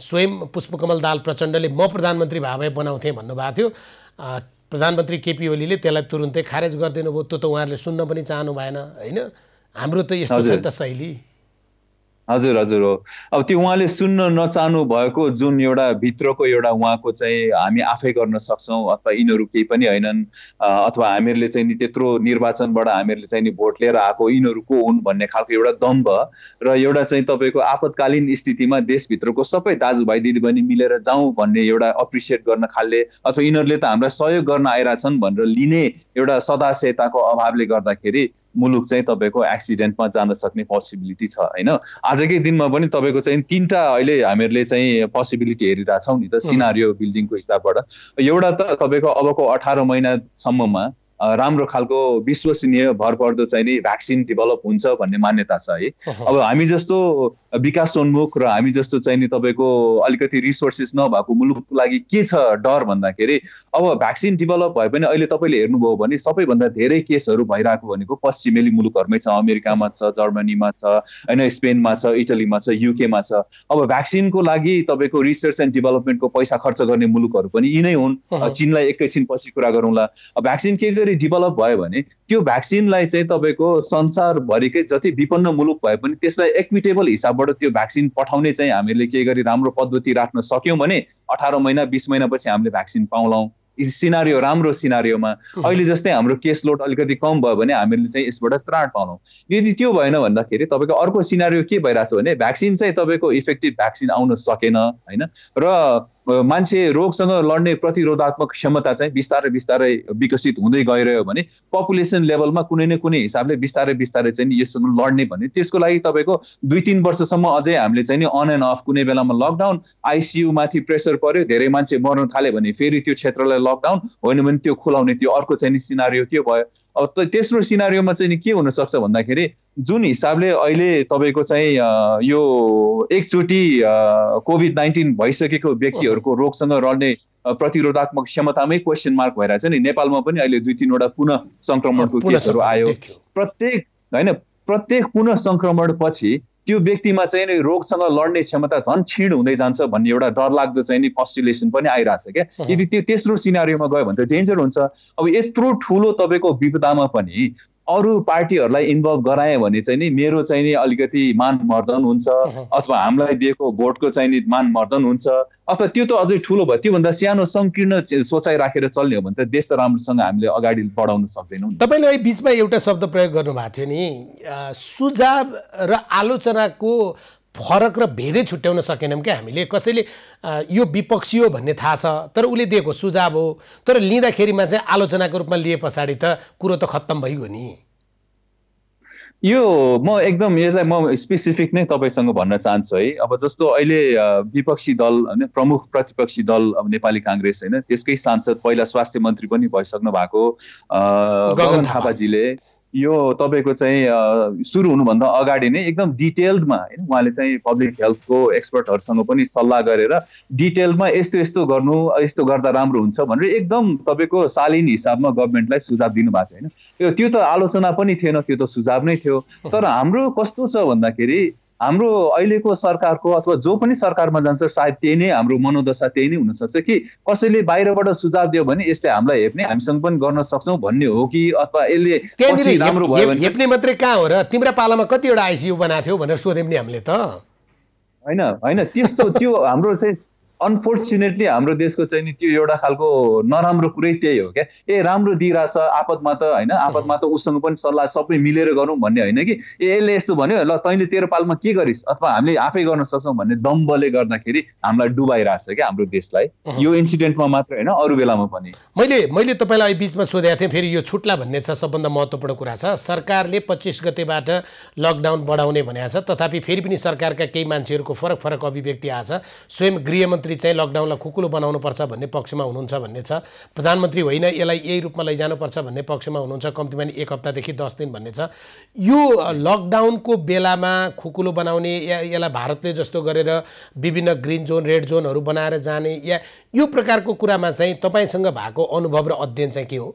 स्वयं पुष्पकमल दाहाल प्रचण्डले म प्रधानमन्त्री भए बनाउँथेँ भन्नुभएको थियो। प्रधानमन्त्री केपी ओलीले त्यसलाई तुरुन्तै खारेज गरिदिनु भयो। त्यो त उहाँहरूले सुन्न पनि चाहनु भएन होइन। हाम्रो त यस्तो छ नि त शैली। हजुर हजुर हो। अब त्यो उहाँले सुन्न नचाहनु भएको जुन एउटा भित्रको एउटा उहाँको चाहिँ हामी आफै गर्न सक्छौँ अथवा यिनीहरू केही पनि होइनन् अथवा हामीहरूले चाहिँ नि त्यत्रो निर्वाचनबाट हामीहरूले चाहिँ नि भोट लिएर आएको यिनीहरू को हुन् भन्ने खालको एउटा दम्भ र एउटा चाहिँ तपाईँको आपतकालीन स्थितिमा देशभित्रको सबै दाजुभाइ दिदीबहिनी मिलेर जाउँ भन्ने एउटा अप्रिसिएट गर्न खाले अथवा यिनीहरूले त हामीलाई सहयोग गर्न आइरहेछन् भनेर लिने एउटा सदाशयताको अभावले गर्दाखेरि मुलुक चाहिँ तपाईँको एक्सिडेन्टमा जान सक्ने पोसिबिलिटी छ होइन। आजकै दिनमा पनि तपाईँको चाहिँ 3टा अहिले हामीहरूले चाहिँ पोसिबिलिटी हेरिरहेछौँ नि त सिनारियो बिल्डिङको हिसाबबाट। एउटा त तपाईँको अबको 18 महिनासम्ममा राम्रो खालको विश्वसनीय भरपर्दो चाहिँ नि भ्याक्सिन डेभलप हुन्छ भन्ने मान्यता छ है। अब हामी जस्तो विकासोन्मुख र हामी जस्तो चाहिँ नि तपाईँको अलिकति रिसोर्सेस नभएको मुलुकको लागि के छ डर भन्दाखेरि अब भ्याक्सिन डेभलप भए पनि अहिले तपाईँले हेर्नुभयो भने सबैभन्दा धेरै केसहरू भइरहेको भनेको पश्चिमेली मुलुकहरूमै छ, अमेरिकामा छ, जर्मनीमा छ होइन, स्पेनमा छ, इटलीमा छ, युकेमा छ। अब भ्याक्सिनको लागि तपाईँको रिसर्च एन्ड डेभलपमेन्टको पैसा खर्च गर्ने मुलुकहरू पनि यिनै हुन्। चीनलाई एकैछिन पछि कुरा गरौँला। अब भ्याक्सिन के गरी डेभलप भयो भने त्यो भ्याक्सिनलाई चाहिँ तपाईँको संसारभरिकै जति विपन्न मुलुक भए पनि त्यसलाई इक्विटेबल हिसाबबाट त्यो भ्याक्सिन पठाउने चाहिँ हामीले के गरी राम्रो पद्धति राख्न सक्यौँ भने 18 महिना 20 महिनापछि हामीले भ्याक्सिन पाउलाौँ। सिनारियो राम्रो सिनारियोमा अहिले जस्तै हाम्रो केस लोड अलिकति कम भयो भने हामीले चाहिँ यसबाट त्राण पाउलौँ। यदि त्यो भएन भन्दाखेरि तपाईँको अर्को सिनारियो के भइरहेछ भने भ्याक्सिन चाहिँ तपाईँको इफेक्टिभ भ्याक्सिन आउन सकेन होइन र मान्छे रोगसँग लड्ने प्रतिरोधात्मक क्षमता चाहिँ बिस्तारै बिस्तारै विकसित हुँदै गइरह्यो भने पपुलेसन लेभलमा कुनै न कुनै हिसाबले बिस्तारै बिस्तारै चाहिँ यससँग लड्ने भने त्यसको लागि तपाईँको 2-3 वर्षसम्म अझै हामीले चाहिँ अन एन्ड अफ कुनै बेलामा लकडाउन, आइसियू माथि प्रेसर पर्यो, धेरै मान्छे मर्न थाल्यो भने फेरि त्यो क्षेत्रलाई लकडाउन, होइन भने त्यो खुलाउने, त्यो अर्को चाहिँ सिनारियो त्यो भयो। अब तेस्रो सिनारियोमा चाहिँ के हुनसक्छ भन्दाखेरि जुन हिसाबले अहिले तपाईँको चाहिँ यो एकचोटि कोभिड-19 भइसकेको व्यक्तिहरूको रोगसँग लड्ने प्रतिरोधात्मक क्षमतामै क्वेसन मार्क भइरहेछ नि। नेपालमा पनि अहिले 2-3 वटा पुनः संक्रमणको केसहरू आयो। प्रत्येक पुनः संक्रमण पछि त्यो व्यक्तिमा चाहिँ नि रोगसँग लड्ने क्षमता झन् क्षीण हुँदै जान्छ भन्ने एउटा डरलाग्दो चाहिँ नि पोस्टुलेसन पनि आइरहेछ क्या। यदि त्यो तेस्रो सिनारियोमा गयो भने त डेन्जर हुन्छ। अब यत्रो ठुलो तपाईँको विपदामा पनि अरू पार्टीहरूलाई इन्भल्भ गराए भने चाहिँ नि मेरो चाहिँ नि अलिकति मान मर्दन हुन्छ अथवा हामीलाई दिएको भोटको चाहिँ नि मान मर्दन हुन्छ अथवा त्यो त अझै ठुलो भयो, त्योभन्दा सानो संकीर्ण सोचाइ राखेर चल्ने हो भने त देश त राम्रोसँग हामीले अगाडि बढाउन सक्दैनौँ। तपाईँले अहिले बिचमा एउटा शब्द प्रयोग गर्नुभएको थियो नि, सुझाव र आलोचनाको फरक र भेदै छुट्याउन सकेनौँ क्या हामीले। कसैले यो विपक्षी हो भन्ने थाहा छ तर उसले दिएको सुझाव हो, तर लिँदाखेरिमा चाहिँ आलोचनाको रूपमा लिए पछाडि त कुरो त खत्तम भइगयो नि। यो म एकदम यसलाई म स्पेसिफिक नै तपाईँसँग भन्न चाहन्छु है। अब जस्तो अहिले विपक्षी दल होइन, प्रमुख प्रतिपक्षी दल अब नेपाली काङ्ग्रेस होइन, त्यसकै सांसद पहिला स्वास्थ्य मन्त्री पनि भइसक्नु भएको गगन थापाजीले यो तपाईँको चाहिँ सुरु हुनुभन्दा अगाडि नै एकदम डिटेल्डमा होइन उहाँले चाहिँ पब्लिक हेल्थको एक्सपर्टहरूसँग पनि सल्लाह गरेर डिटेलमा यस्तो यस्तो गर्नु, यस्तो गर्दा राम्रो हुन्छ भनेर एकदम तपाईँको शालीन हिसाबमा गभर्मेन्टलाई सुझाव दिनुभएको थियो होइन। त्यो त आलोचना पनि थिएन, त्यो त सुझाव नै थियो। तर हाम्रो कस्तो छ भन्दाखेरि हाम्रो अहिलेको सरकारको अथवा जो पनि सरकारमा जान्छ सायद त्यही नै हाम्रो मनोदशा त्यही नै हुनसक्छ कि कसैले बाहिरबाट सुझाव दियो भने यसले हामीलाई हेप्ने, हामीसँग पनि गर्न सक्छौँ भन्ने हो कि अथवा यसले राम्रो भयो भने हेप्ने मात्रै कहाँ हो र तिम्रो पालामा कतिवटा आइसियू बनाएको थियो भनेर सोध्यौँ नि हामीले त होइन। त्यस्तो त्यो हाम्रो चाहिँ अनफोर्चुनेटली हाम्रो देशको चाहिँ नि त्यो एउटा खालको नराम्रो कुरै त्यही हो क्या। राम्रो दिइरहेछ आपतमा त होइन, आपतमा त उसँग पनि सल्लाह सबै मिलेर गरौँ भन्ने होइन कि यसले यस्तो भन्यो ल तैँले तेरो पालमा के गरिस् अथवा हामीले आफै गर्न सक्छौँ भन्ने दम्बले गर्दाखेरि हामीलाई डुबाइरहेछ क्या हाम्रो देशलाई। यो इन्सिडेन्टमा मात्र होइन, अरू बेलामा पनि। मैले तपाईँलाई बिचमा सोधेको थिएँ, फेरि यो छुट्ला भन्ने छ सबभन्दा महत्त्वपूर्ण कुरा छ। सरकारले 25 गतेबाट लकडाउन बढाउने भनेको छ, तथापि फेरि पनि सरकारका केही मान्छेहरूको फरक फरक अभिव्यक्ति आछ। स्वयं गृहमन्त्री चाहिँ लकडाउनलाई खुकुलो बनाउनुपर्छ भन्ने पक्षमा हुनुहुन्छ भन्ने छ, प्रधानमन्त्री होइन यसलाई यही रूपमा लैजानुपर्छ भन्ने पक्षमा हुनुहुन्छ, कम्तीमा 1 हप्तादेखि 10 दिन भन्ने छ। यो लकडाउनको बेलामा खुकुलो बनाउने या यसलाई भारतले जस्तो गरेर विभिन्न ग्रिन जोन रेड जोनहरू बनाएर जाने या यो प्रकारको कुरामा चाहिँ तपाईँसँग भएको अनुभव र अध्ययन चाहिँ के हो?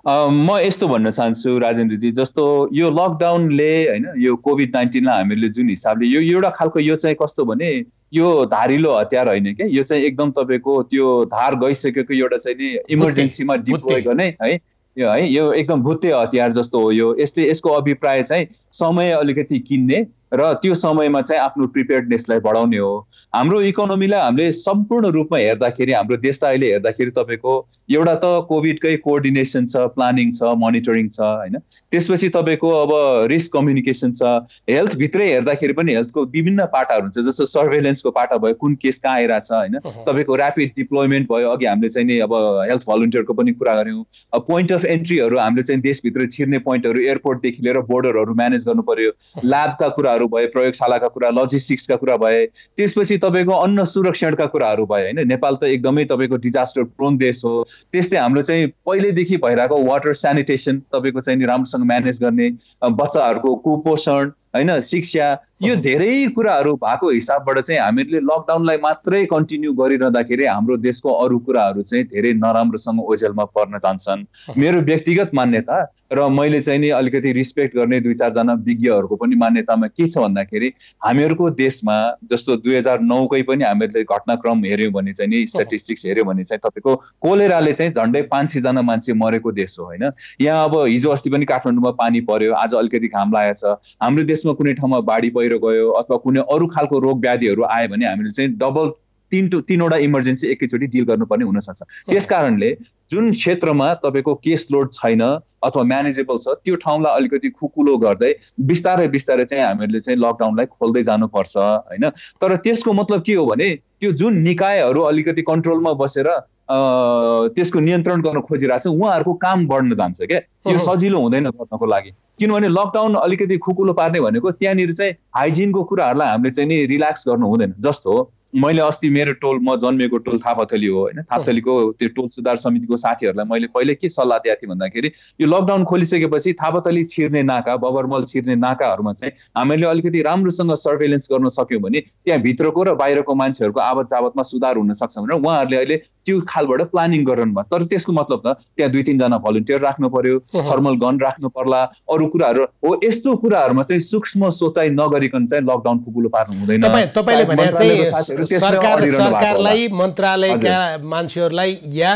म यस्तो भन्न चाहन्छु राजेन्द्रजी, जस्तो यो लकडाउनले होइन यो कोभिड-19लाई हामीले जुन हिसाबले यो एउटा खालको यो चाहिँ कस्तो भने यो धारिलो हतियार होइन क्या, यो चाहिँ एकदम तपाईँको त्यो धार गइसकेको एउटा चाहिँ नि इमर्जेन्सीमा डिप्लोय गर्ने है यो एकदम भुत्ते हतियार जस्तो हो। यसको अभिप्राय चाहिँ समय अलिकति किन्ने र त्यो समयमा चाहिँ आफ्नो प्रिपेयर्डनेसलाई बढाउने हो। हाम्रो इकोनोमीलाई हामीले सम्पूर्ण रूपमा हेर्दाखेरि हाम्रो देशलाई अहिले हेर्दाखेरि तपाईँको एउटा त कोभिडकै कोअर्डिनेसन छ, प्लानिङ छ, मोनिटरिङ छ होइन, त्यसपछि तपाईँको अब रिस्क कम्युनिकेसन छ, हेल्थभित्रै हेर्दाखेरि पनि हेल्थको विभिन्न पाटाहरू हुन्छ, जस्तो सर्भेलेन्सको पाटा भयो, कुन केस कहाँ आइरहेछ होइन, तपाईँको ऱ्यापिड डिप्लोयमेन्ट भयो, अघि हामीले चाहिँ नि अब हेल्थ भलन्टियरको पनि कुरा गऱ्यौँ, पोइन्ट अफ एन्ट्रीहरू हामीले चाहिँ देशभित्र छिर्ने पोइन्टहरू एयरपोर्टदेखि लिएर बोर्डरहरू म्यानेज गर्नु पर्यो, ल्याबका कुराहरू भए, प्रयोगशालाका कुरा, लजिस्टिक्सका कुरा भए, त्यसपछि तपाईँको अन्न सुरक्षणका कुराहरू भए होइन। नेपाल त एकदमै तपाईँको डिजास्टर प्रोन देश हो, त्यसले हाम्रो चाहिँ पहिलेदेखि भइरहेको वाटर स्यानिटेसन तपाईँको चाहिँ नि राम्रोसँग म्यानेज गर्ने, बच्चाहरूको कुपोषण होइन, शिक्षा, यो धेरै कुराहरू भएको हिसाबबाट चाहिँ हामीले लकडाउनलाई मात्रै कन्टिन्यू गरिरहँदाखेरि हाम्रो देशको अरू कुराहरू चाहिँ धेरै नराम्रोसँग ओझेलमा पर्न जान्छन्। मेरो व्यक्तिगत मान्यता र मैले चाहिँ नि अलिकति रिस्पेक्ट गर्ने 2-4 जना विज्ञहरूको पनि मान्यतामा के छ भन्दाखेरि हामीहरूको देशमा जस्तो 2009कै पनि हामीले घटनाक्रम हेऱ्यौँ भने चाहिँ नि स्ट्याटिस्टिक्स हेऱ्यौँ भने चाहिँ तपाईँको कोलेराले चाहिँ झन्डै 5-6 जना मान्छे मरेको देश हो होइन। यहाँ अब हिजो अस्ति पनि काठमाडौँमा पानी पर्यो, आज अलिकति घाम लागेको छ, हाम्रो देशमा कुनै ठाउँमा बाढी पहिरो गयो अथवा कुनै अरू खालको रोग व्याधिहरू आयो भने हामीले चाहिँ डबल 3वटा इमर्जेन्सी एकैचोटि डिल गर्नुपर्ने हुनसक्छ। त्यस कारणले जुन क्षेत्रमा तपाईँको केस लोड छैन अथवा म्यानेजेबल छ त्यो ठाउँलाई अलिकति खुकुलो गर्दै बिस्तारै बिस्तारै चाहिँ हामीले चाहिँ लकडाउनलाई खोल्दै जानुपर्छ होइन। तर त्यसको मतलब के हो भने त्यो जुन निकायहरू अलिकति कन्ट्रोलमा बसेर त्यसको नियन्त्रण गर्न खोजिरहेको छ उहाँहरूको काम बढ्न जान्छ क्या, यो सजिलो हुँदैन गर्नको लागि। किनभने लकडाउन अलिकति खुकुलो पार्ने भनेको त्यहाँनिर चाहिँ हाइजिनको कुराहरूलाई हामीले चाहिँ नि रिल्याक्स गर्नु हुँदैन। जस्तो मैले अस्ति मेरो टोल, म जन्मेको टोल थापाथली हो होइन, थापाथलीको त्यो टोल सुधार समितिको साथीहरूलाई मैले पहिले के सल्लाह दिएको थिएँ भन्दाखेरि यो लकडाउन खोलिसकेपछि थापाथली छिर्ने नाका, बबरमल छिर्ने नाकाहरूमा चाहिँ हामीले अलिकति राम्रोसँग सर्भेलेन्स गर्न सक्यौँ भने त्यहाँ भित्रको र बाहिरको मान्छेहरूको आवत जावतमा सुधार हुन सक्छ भनेर उहाँहरूले अहिले त्यो खालबाट प्लानिङ गर्नु भयो। तर त्यसको मतलब त त्यहाँ 2-3 जना भलन्टियर राख्नु पर्यो, थर्मल गन राख्नु पर्ला, अरू कुराहरू हो। यस्तो कुराहरूमा चाहिँ सूक्ष्म सोचाइ नगरिकन चाहिँ लकडाउन खुकुलो पार्नु हुँदैन। तपाईले भने चाहिँ सरकारलाई, मन्त्रालयका मान्छेहरूलाई या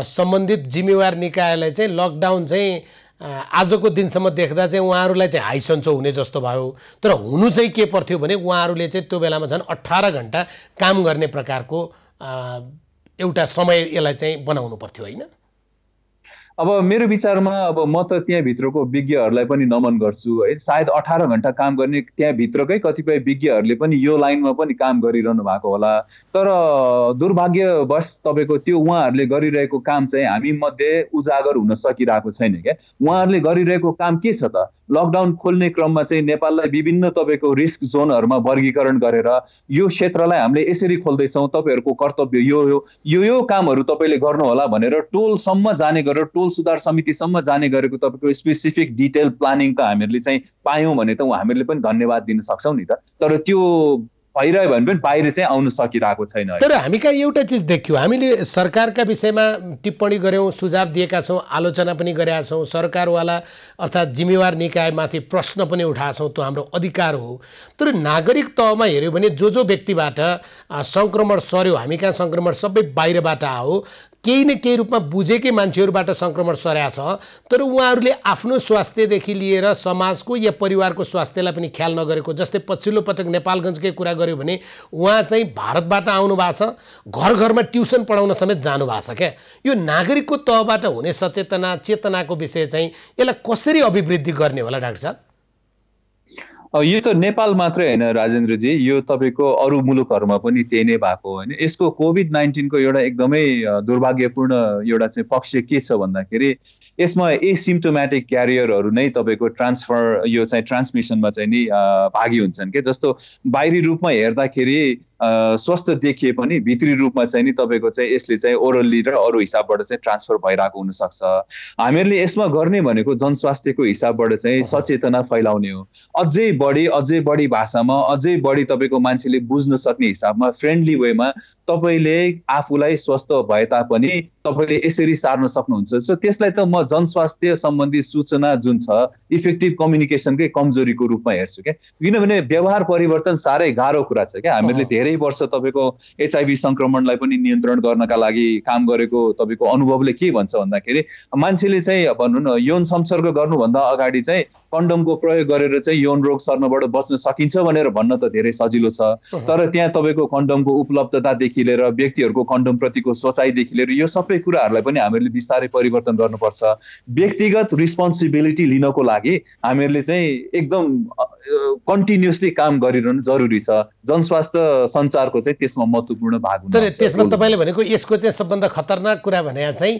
सम्बन्धित जिम्मेवार निकायलाई चाहिँ लकडाउन चाहिँ आजको दिनसम्म देख्दा चाहिँ उहाँहरूलाई चाहिँ हाई सन्चो हुने जस्तो भयो। तर हुनु चाहिँ के पर्थ्यो भने उहाँहरूले चाहिँ त्यो बेलामा झन् 18 घण्टा काम गर्ने प्रकारको एउटा समय यसलाई चाहिँ बनाउनु पर्थ्यो होइन। अब मेरो विचारमा अब म त त्यहाँभित्रको विज्ञहरूलाई पनि नमन गर्छु है। सायद 18 घण्टा काम गर्ने त्यहाँभित्रकै कतिपय विज्ञहरूले पनि यो लाइनमा पनि काम गरिरहनु भएको होला। तर दुर्भाग्यवश तपाईँको त्यो उहाँहरूले गरिरहेको काम चाहिँ हामी मध्ये उजागर हुन सकिरहेको छैन क्या। उहाँहरूले गरिरहेको काम के छ त, लकडाउन खोल्ने क्रममा चाहिँ नेपाललाई विभिन्न तपाईँको रिस्क जोनहरूमा वर्गीकरण गरेर यो क्षेत्रलाई हामीले यसरी खोल्दैछौँ, तपाईँहरूको कर्तव्य यो कामहरू तपाईँले गर्नुहोला भनेर टोलसम्म जाने गरेर टोल सुधार समितिसम्म जाने गरेको तपाईँको स्पेसिफिक डिटेल प्लानिङका हामीहरूले चाहिँ पायौँ भने त हामीहरूले पनि धन्यवाद दिन सक्छौँ नि त। तर त्यो भइरह्यो भने पनि बाहिर चाहिँ आउन सकिरहेको छैन। तर हामी कहाँ एउटा चिज देख्यौँ, हामीले सरकारका विषयमा टिप्पणी गऱ्यौँ, सुझाव दिएका छौँ, आलोचना पनि गरेका छौँ, सरकारवाला अर्थात् जिम्मेवार निकायमाथि प्रश्न पनि उठाएका छौँ, त्यो हाम्रो अधिकार हो। तर नागरिक तहमा हेऱ्यो भने जो व्यक्तिबाट सङ्क्रमण सर्यो, हामी कहाँ सङ्क्रमण सबै बाहिरबाट आयो, केही न केही रूपमा बुझेकै मान्छेहरूबाट सङ्क्रमण सरेको छ, तर उहाँहरूले आफ्नो स्वास्थ्यदेखि लिएर समाजको या परिवारको स्वास्थ्यलाई पनि ख्याल नगरेको। जस्तै पछिल्लो पटक नेपालगञ्जकै कुरा गऱ्यो भने उहाँ चाहिँ भारतबाट आउनु भएको छ, घर घरमा ट्युसन पढाउन समेत जानु भएको छ क्या। यो नागरिकको तहबाट हुने सचेतना चेतनाको विषय चाहिँ यसलाई कसरी अभिवृद्धि गर्ने होला डाक्टर साहब? यो त नेपाल मात्रै होइन राजेन्द्रजी, यो तपाईँको अरू मुलुकहरूमा पनि त्यही नै भएको होइन। यसको कोभिड-19 को एउटा एकदमै दुर्भाग्यपूर्ण एउटा चाहिँ पक्ष के छ भन्दाखेरि यसमा एसिम्टोमेटिक क्यारियरहरू नै तपाईँको यो चाहिँ ट्रान्समिसनमा चाहिँ नि भागी हुन्छन् के। जस्तो बाहिरी रूपमा हेर्दाखेरि स्वस्थ देखिए पनि भित्री रूपमा चाहिँ नि तपाईँको चाहिँ यसले चाहिँ ओरल्ली र अरू हिसाबबाट चाहिँ ट्रान्सफर भइरहेको हुनसक्छ। हामीहरूले यसमा गर्ने भनेको जनस्वास्थ्यको हिसाबबाट चाहिँ सचेतना फैलाउने हो। अझै बढी भाषामा, अझै बढी तपाईँको मान्छेले बुझ्न सक्ने हिसाबमा, फ्रेन्डली वेमा तपाईँले आफूलाई स्वस्थ भए तापनि तपाईँले यसरी सार्न सक्नुहुन्छ। सो त्यसलाई त म जनस्वास्थ्य सम्बन्धी सूचना जुन छ इफेक्टिभ कम्युनिकेसनकै कमजोरीको रूपमा हेर्छु क्या। किनभने व्यवहार परिवर्तन साह्रै गाह्रो कुरा छ क्या। हामीले धेरै वर्ष तपाईँको HIV सङ्क्रमणलाई पनि नियन्त्रण गर्नका लागि काम गरेको तपाईँको अनुभवले के भन्छ भन्दाखेरि मान्छेले चाहिँ भनौँ न यौन संसर्ग गर्नुभन्दा अगाडि चाहिँ कन्डमको प्रयोग गरेर चाहिँ यौन रोग सर्नबाट बच्न सकिन्छ भनेर भन्न त धेरै सजिलो छ, तर त्यहाँ तपाईँको कन्डमको उपलब्धतादेखि लिएर व्यक्तिहरूको कन्डम प्रतिको सोचाइदेखि लिएर यो सबै कुराहरूलाई पनि हामीले बिस्तारै परिवर्तन गर्नुपर्छ। व्यक्तिगत रिस्पोन्सिबिलिटी लिनको लागि हामीहरूले चाहिँ एकदम कन्टिन्युसली काम गरिरहनु जरुरी छ। जनस्वास्थ्य सञ्चारको चाहिँ त्यसमा महत्त्वपूर्ण भाग हुन्छ। तर त्यसमा तपाईँले भनेको यसको चाहिँ सबभन्दा खतरनाक कुरा भने चाहिँ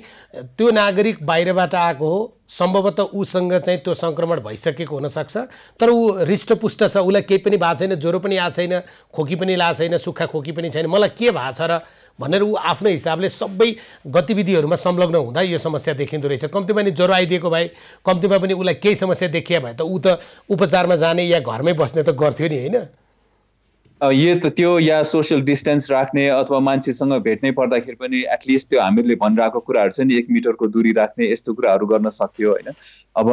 त्यो नागरिक बाहिरबाट आएको हो, सम्भवतः उसँग चाहिँ त्यो सङ्क्रमण भइसकेको हुनसक्छ, तर ऊ हृष्टपुष्ट छ, उसलाई केही पनि भएको छैन, ज्वरो पनि आएको छैन, खोकी पनि लागेको छैन, सुक्खा खोकी पनि छैन, मलाई के भएको छ र भनेर ऊ आफ्नो हिसाबले सबै गतिविधिहरूमा संलग्न हुँदा यो समस्या देखिँदो रहेछ। कम्तीमा नि ज्वरो आइदिएको भए, कम्तीमा पनि उसलाई केही समस्या देखिए भए त ऊ त उपचारमा जाने या घरमै बस्ने त गर्थ्यो नि, होइन? यो त त्यो या सोसियल डिस्टेन्स राख्ने अथवा मान्छेसँग भेट्नै पर्दाखेरि पनि एटलिस्ट त्यो हामीले भनिरहेको कुराहरू छ नि 1 मिटरको दूरी राख्ने, यस्तो कुराहरू गर्न सक्यो होइन। अब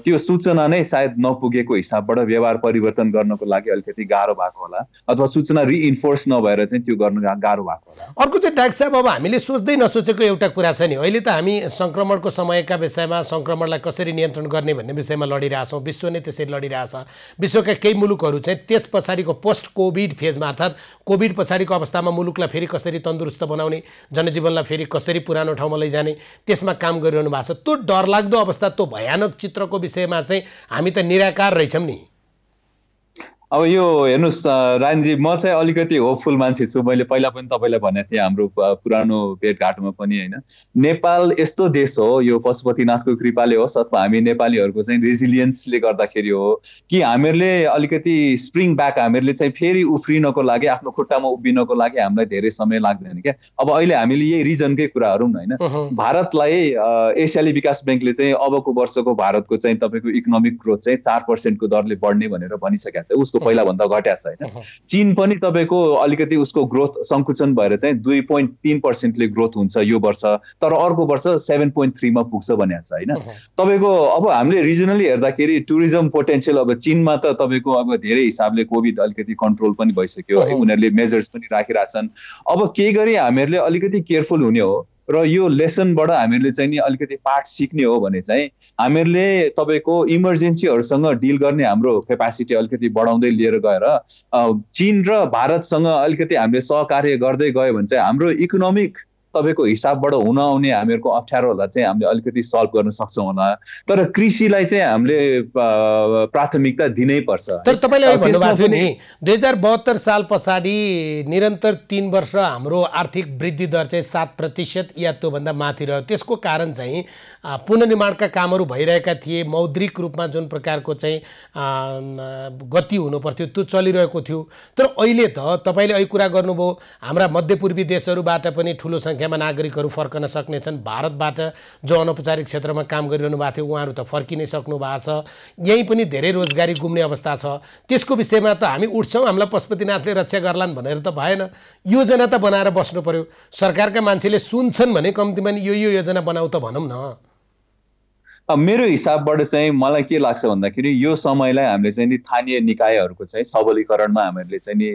त्यो सूचना नै सायद नपुगेको हिसाबबाट व्यवहार परिवर्तन गर्नको लागि अलिकति गाह्रो भएको होला, अथवा सूचना रिइन्फोर्स नभएर चाहिँ त्यो गर्न गाह्रो भएको होला। अर्को चाहिँ डाक्टर साहब, अब हामीले सोच्दै नसोचेको एउटा कुरा छ नि, अहिले त हामी सङ्क्रमणको समयका विषयमा सङ्क्रमणलाई कसरी नियन्त्रण गर्ने भन्ने विषयमा लडिरहेछौँ, विश्व नै त्यसरी लडिरहेछ। विश्वका केही मुलुकहरू चाहिँ त्यस पछाडिको पोस्ट कोभिड फेजमा अर्थात् कोभिड पछाडिको अवस्थामा मुलुकलाई फेरि कसरी तन्दुरुस्त बनाउने, जनजीवनलाई फेरि कसरी पुरानो ठाउँमा लैजाने, त्यसमा काम गरिरहनु भएको छ। त्यो डरलाग्दो अवस्था, त्यो भयानक चित्रको विषयमा चाहिँ हामी त निराकार रहेछौँ नि। अब यो हेर्नुहोस् रानजी, म चाहिँ अलिकति होपफुल मान्छे छु। मैले पहिला पनि तपाईँलाई भनेको थिएँ हाम्रो पुरानो भेटघाटमा पनि होइन, नेपाल यस्तो देश हो, यो पशुपतिनाथको कृपाले होस् अथवा हामी नेपालीहरूको चाहिँ रेजिलियन्सले गर्दाखेरि हो कि हामीहरूले अलिकति स्प्रिङ ब्याक, हामीहरूले चाहिँ फेरि उफ्रिनको लागि, आफ्नो खुट्टामा उभिनको लागि हामीलाई धेरै समय लाग्दैन क्या। अब अहिले हामीले यही रिजनकै कुरा गरौँ होइन, भारतलाई एसियाली विकास ब्याङ्कले चाहिँ अबको वर्षको भारतको चाहिँ तपाईँको इकोनोमिक ग्रोथ चाहिँ 4% दरले बढ्ने भनेर भनिसकेको छ, उसको पहिला भन्दा घट्या छ होइन। चीन पनि तपाईँको अलिकति उसको ग्रोथ सङ्कुचन भएर चाहिँ 2.3%ले ग्रोथ हुन्छ यो वर्ष, तर अर्को वर्ष 7.3 मा पुग्छ भनेको छ होइन। तपाईँको अब हामीले रिजनली हेर्दाखेरि टुरिज्म पोटेन्सियल, अब चीनमा त तपाईँको अब धेरै हिसाबले कोभिड अलिकति कन्ट्रोल पनि भइसक्यो है, उनीहरूले मेजर्स पनि राखिरहेछन्। अब के गरी हामीहरूले अलिकति केयरफुल हुने हो र यो लेसनबाट हामीहरूले चाहिँ नि अलिकति पाठ सिक्ने हो भने चाहिँ हामीहरूले तपाईँको इमर्जेन्सीहरूसँग डिल गर्ने हाम्रो क्यापासिटी अलिकति बढाउँदै लिएर गएर चीन र भारतसँग अलिकति हामीले सहकार्य गर्दै गयो भने चाहिँ हाम्रो इकोनोमिक तपाईँको हिसाबबाट हुन आउने हामीहरूको अप्ठ्यारोहरूलाई चाहिँ हामीले अलिकति सल्भ गर्न सक्छौँ होला। तर कृषिलाई चाहिँ हामीले प्राथमिकता दिनै पर्छ। तर तपाईँले भन्नुभएको थियो नि 2072 साल पछाडि निरन्तर 3 वर्ष हाम्रो आर्थिक वृद्धि दर चाहिँ 7% या त्योभन्दा माथि रह्यो। त्यसको कारण चाहिँ पुनर्निर्माणका कामहरू भइरहेका थिए, मौद्रिक रूपमा जुन प्रकारको चाहिँ गति हुनुपर्थ्यो त्यो चलिरहेको थियो। तर अहिले त तपाईँले अहिले कुरा गर्नुभयो, हाम्रा मध्यपूर्वी देशहरूबाट पनि ठुलो सङ्ख्यामा नागरिकहरू फर्कन सक्नेछन्। भारतबाट जो अनौपचारिक क्षेत्रमा काम गरिरहनु भएको थियो उहाँहरू त फर्किनै सक्नु भएको छ। यहीँ पनि धेरै रोजगारी गुम्ने अवस्था छ। त्यसको विषयमा त हामी उठ्छौँ, हामीलाई पशुपतिनाथले रक्षा गर्लान् भनेर त भएन, योजना त बनाएर बस्नु पर्यो। सरकारका मान्छेले सुन्छन् भने कम्तीमा यो योजना बनाऊ त भनौँ न। मेरो हिसाबबाट चाहिँ मलाई के लाग्छ भन्दाखेरि यो समयलाई हामीले चाहिँ नि स्थानीय निकायहरूको चाहिँ सबलीकरणमा हामीहरूले चाहिँ नि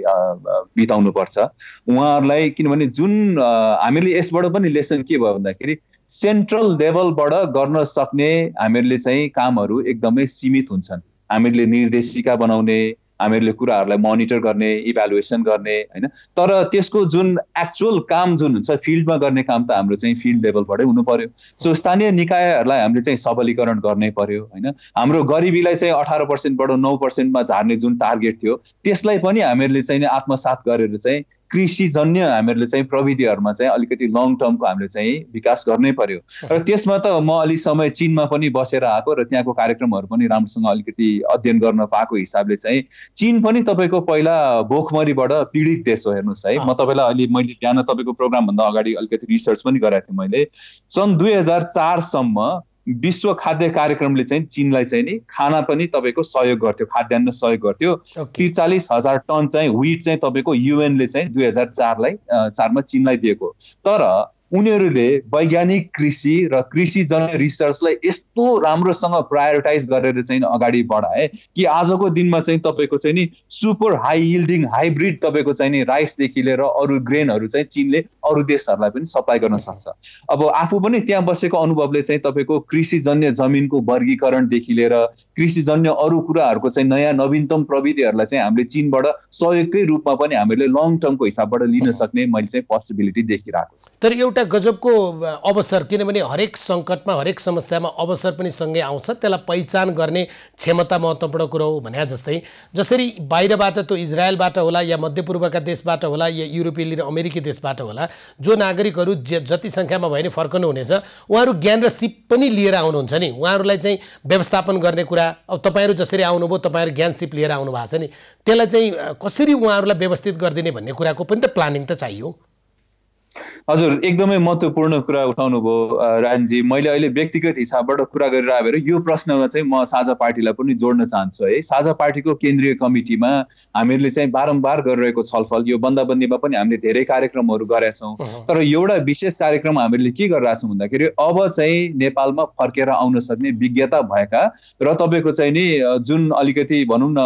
बिताउनुपर्छ उहाँहरूलाई। किनभने जुन हामीले यसबाट पनि लेसन के भयो भन्दाखेरि सेन्ट्रल लेभलबाट गर्न सक्ने हामीहरूले चाहिँ कामहरू एकदमै सीमित हुन्छन्। हामीहरूले निर्देशिका बनाउने, हामीहरूले कुराहरूलाई मोनिटर गर्ने, इभ्यालुएसन गर्ने होइन, तर त्यसको जुन एक्चुअल काम जुन हुन्छ फिल्डमा गर्ने काम त हाम्रो चाहिँ फिल्ड लेभलबाटै हुनु पर्यो। सो स्थानीय निकायहरूलाई हामीले चाहिँ सबलीकरण गर्नै पर्यो होइन। हाम्रो गरिबीलाई चाहिँ 18%बाट 9%मा झार्ने जुन टार्गेट थियो त्यसलाई पनि हामीहरूले चाहिँ आत्मसात गरेर चाहिँ कृषिजन्य हामीहरूले चाहिँ प्रविधिहरूमा चाहिँ अलिकति लङ टर्मको हामीले चाहिँ विकास गर्नै पर्यो। र त्यसमा त म अलि समय चीनमा पनि बसेर आएको र त्यहाँको कार्यक्रमहरू पनि राम्रोसँग अलिकति अध्ययन गर्न पाएको हिसाबले चाहिँ चीन पनि तपाईँको पहिला भोकमरीबाट पीडित देश हो। हेर्नुहोस् है, म तपाईँलाई अहिले मैले बिहान तपाईँको प्रोग्रामभन्दा अगाडि अलिकति रिसर्च पनि गराएको थिएँ मैले। सन् 2004 सम्म विश्व खाद्य कार्यक्रमले चाहिँ चीनलाई चाहिँ नि खाना पनि तपाईँको सहयोग गर्थ्यो, खाद्यान्न सहयोग गर्थ्यो। 43,000 टन चाहिँ व्हिट चाहिँ तपाईँको युएनले चाहिँ 2004मा चीनलाई दिएको। तर उनीहरूले वैज्ञानिक कृषि र कृषिजन्य रिसर्चलाई यस्तो राम्रोसँग प्रायोरिटाइज गरेर चाहिँ अगाडि बढाए कि आजको दिनमा चाहिँ तपाईँको चाहिँ नि सुपर हाई यिल्डिङ हाइब्रिड तपाईँको चाहिँ नि राइसदेखि लिएर अरू ग्रेनहरू चाहिँ चीनले अरू देशहरूलाई पनि सप्लाई गर्न सक्छ। अब आफू पनि त्यहाँ बसेको अनुभवले चाहिँ तपाईँको कृषिजन्य जमिनको वर्गीकरणदेखि लिएर कृषिजन्य अरू कुराहरूको चाहिँ नयाँ नवीनतम प्रविधिहरूलाई चाहिँ हामीले चीनबाट सहयोगकै रूपमा पनि हामीले लङ टर्मको हिसाबबाट लिन सक्ने मैले चाहिँ पोसिबिलिटी देखिरहेको छु। तर एउटा गजबको अवसर, किनभने हरेक सङ्कटमा हरेक समस्यामा अवसर पनि सँगै आउँछ, त्यसलाई पहिचान गर्ने क्षमता महत्त्वपूर्ण कुरो हो भने जस्तै जसरी बाहिरबाट त इजरायलबाट होला या मध्यपूर्वका देशबाट होला या युरोपेली र अमेरिकी देशबाट होला जो नागरिकहरू जति सङ्ख्यामा भयो भने फर्कनु हुनेछ, उहाँहरू ज्ञान र सिप पनि लिएर आउनुहुन्छ नि। उहाँहरूलाई चाहिँ व्यवस्थापन गर्ने कुरा, अब तपाईँहरू जसरी आउनुभयो तपाईँहरू ज्ञान सिप लिएर आउनु भएको छ नि, त्यसलाई चाहिँ कसरी उहाँहरूलाई व्यवस्थित गरिदिने भन्ने कुराको पनि त प्लानिङ त चाहियो। हजुर, एकदमै महत्त्वपूर्ण कुरा उठाउनु भयो राजनजी। मैले अहिले व्यक्तिगत हिसाबबाट कुरा गरेर आएर यो प्रश्नमा चाहिँ म साझा पार्टीलाई पनि जोड्न चाहन्छु है। साझा पार्टीको केन्द्रीय कमिटीमा हामीहरूले चाहिँ बारम्बार गरिरहेको छलफल, यो बन्दाबन्दीमा पनि हामीले धेरै कार्यक्रमहरू गरेका छौँ। तर एउटा विशेष कार्यक्रम हामीले के गरिरहेको छौँ भन्दाखेरि अब चाहिँ नेपालमा फर्केर आउन सक्ने विज्ञता भएका र तपाईँको चाहिँ नि जुन अलिकति भनौँ न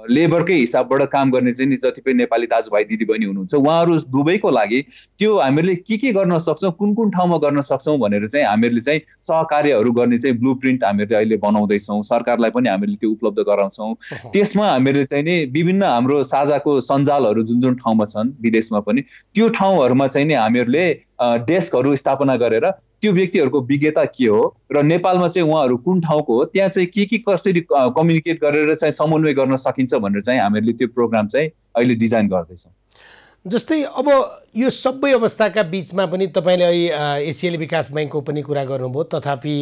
लेबरकै हिसाबबाट काम गर्ने चाहिँ नि जति पनि नेपाली दाजुभाइ दिदीबहिनी हुनुहुन्छ उहाँहरू दुवैको लागि त्यो हामीले के गर्न सक्छौँ, कुन कुन ठाउँमा गर्न सक्छौँ भनेर चाहिँ हामीहरूले चाहिँ सहकार्यहरू गर्ने चाहिँ ब्लुप्रिन्ट हामीहरूले अहिले बनाउँदैछौँ। सरकारलाई पनि हामीले त्यो उपलब्ध गराउँछौँ। त्यसमा हामीहरूले चाहिँ नि विभिन्न हाम्रो साझाको सञ्जालहरू जुन जुन ठाउँमा छन् विदेशमा पनि त्यो ठाउँहरूमा चाहिँ नि हामीहरूले डेस्कहरू स्थापना गरेर त्यो व्यक्तिहरूको विज्ञता के हो र नेपालमा चाहिँ उहाँहरू कुन ठाउँको हो, त्यहाँ चाहिँ के कसरी कम्युनिकेट गरेर चाहिँ समन्वय गर्न सकिन्छ भनेर चाहिँ हामीहरूले त्यो प्रोग्राम चाहिँ अहिले डिजाइन गर्दैछौँ। जस्तै अब यो सबै अवस्थाका बिचमा पनि तपाईँले एसियाली विकास बैङ्कको पनि कुरा गर्नुभयो, तथापि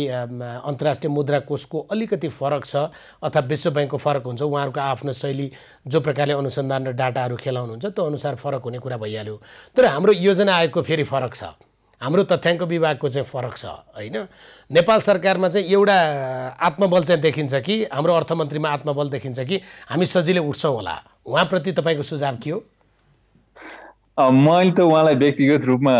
अन्तर्राष्ट्रिय मुद्रा कोषको अलिकति फरक छ अथवा विश्व बैङ्कको फरक हुन्छ। उहाँहरूको आफ्नो शैली जो प्रकारले अनुसन्धान र डाटाहरू खेलाउनुहुन्छ त्यो अनुसार फरक हुने कुरा भइहाल्यो। तर हाम्रो योजना आयोगको फेरि फरक छ, हाम्रो तथ्याङ्क विभागको चाहिँ फरक छ होइन। नेपाल सरकारमा चाहिँ एउटा आत्मबल चाहिँ देखिन्छ कि हाम्रो अर्थमन्त्रीमा आत्मबल देखिन्छ कि हामी सजिलै उठ्छौँ होला। उहाँप्रति तपाईँको सुझाव के हो? मैले त उहाँलाई व्यक्तिगत रूपमा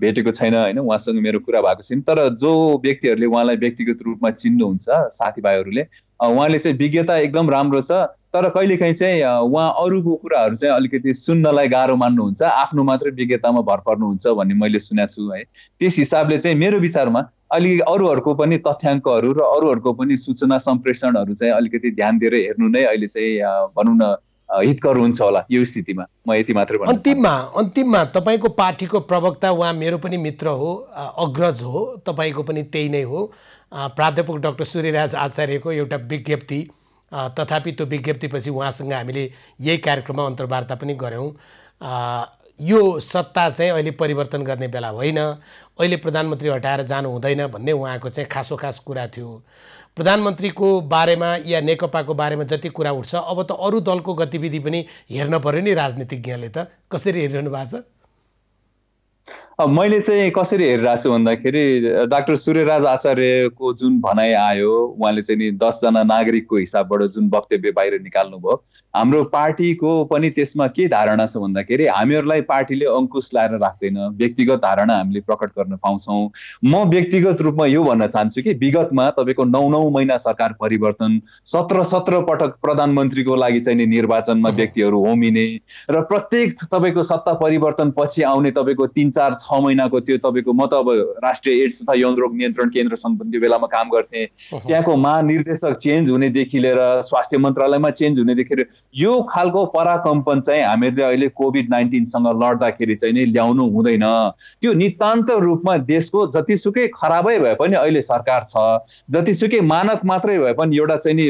भेटेको छैन होइन, उहाँसँग मेरो कुरा भएको छैन। तर जो व्यक्तिहरूले उहाँलाई व्यक्तिगत रूपमा चिन्नुहुन्छ साथीभाइहरूले, उहाँले चाहिँ विज्ञता एकदम राम्रो छ। तर कहिलेकाहीँ चाहिँ उहाँ अरूको कुराहरू चाहिँ अलिकति सुन्नलाई गाह्रो मान्नुहुन्छ, आफ्नो मात्रै विज्ञतामा भर पर्नुहुन्छ भन्ने मैले सुनेको छु है। त्यस हिसाबले चाहिँ मेरो विचारमा अलि अरूहरूको पनि तथ्याङ्कहरू र अरूहरूको पनि सूचना सम्प्रेषणहरू चाहिँ अलिकति ध्यान दिएर हेर्नु नै अहिले चाहिँ भनौँ न हितकर हुन्छ होला यो स्थितिमा। म यति मात्रै भन्छु। अन्तिममा तपाईँको पार्टीको प्रवक्ता, उहाँ मेरो पनि मित्र हो, अग्रज हो, तपाईँको पनि त्यही नै हो, प्राध्यापक डाक्टर सूर्यराज आचार्यको एउटा विज्ञप्ति, तथापि त्यो विज्ञप्तिपछि उहाँसँग हामीले यही कार्यक्रममा अन्तर्वार्ता पनि गऱ्यौँ। यो सत्ता चाहिँ अहिले परिवर्तन गर्ने बेला होइन, अहिले प्रधानमन्त्री हटाएर जानु हुँदैन भन्ने उहाँको चाहिँ खासो खास कुरा थियो। प्रधानमन्त्रीको बारेमा या नेकपाको बारेमा जति कुरा उठ्छ अब त अरू दलको गतिविधि पनि हेर्न पर्यो नि राजनीतिज्ञले, त कसरी हेरिरहनु भएको छ? मैले चाहिँ कसरी हेरिरहेको छु भन्दाखेरि डाक्टर सूर्यराज आचार्यको जुन भनाइ आयो, उहाँले चाहिँ नि 10जना नागरिकको हिसाबबाट जुन वक्तव्य बाहिर निकाल्नुभयो, हाम्रो पार्टीको पनि त्यसमा के धारणा छ भन्दाखेरि हामीहरूलाई पार्टीले अङ्कुश लाएर राख्दैन, व्यक्तिगत धारणा हामीले प्रकट गर्न पाउँछौँ। म व्यक्तिगत रूपमा यो भन्न चाहन्छु कि विगतमा तपाईँको 9 महिना सरकार परिवर्तन, 17 पटक प्रधानमन्त्रीको लागि चाहिँ नि निर्वाचनमा व्यक्तिहरू होमिने र प्रत्येक तपाईँको सत्ता परिवर्तन पछि आउने तपाईँको 3-4-6 महिनाको त्यो तपाईँको, म त अब राष्ट्रिय एड्स तथा यौन रोग नियन्त्रण केन्द्र सम्बन्धी बेलामा काम गर्थेँ, त्यहाँको महानिर्देशक चेन्ज हुनेदेखि लिएर स्वास्थ्य मन्त्रालयमा चेन्ज हुनेदेखि लिएर यो खालको पराकम्पन चाहिँ हामीले अहिले कोभिड-19सँग लड्दाखेरि चाहिँ नि ल्याउनु हुँदैन। त्यो नितान्त रूपमा देशको जतिसुकै खराबै भए पनि अहिले सरकार छ, जतिसुकै मानक मात्रै भए पनि एउटा चाहिँ नि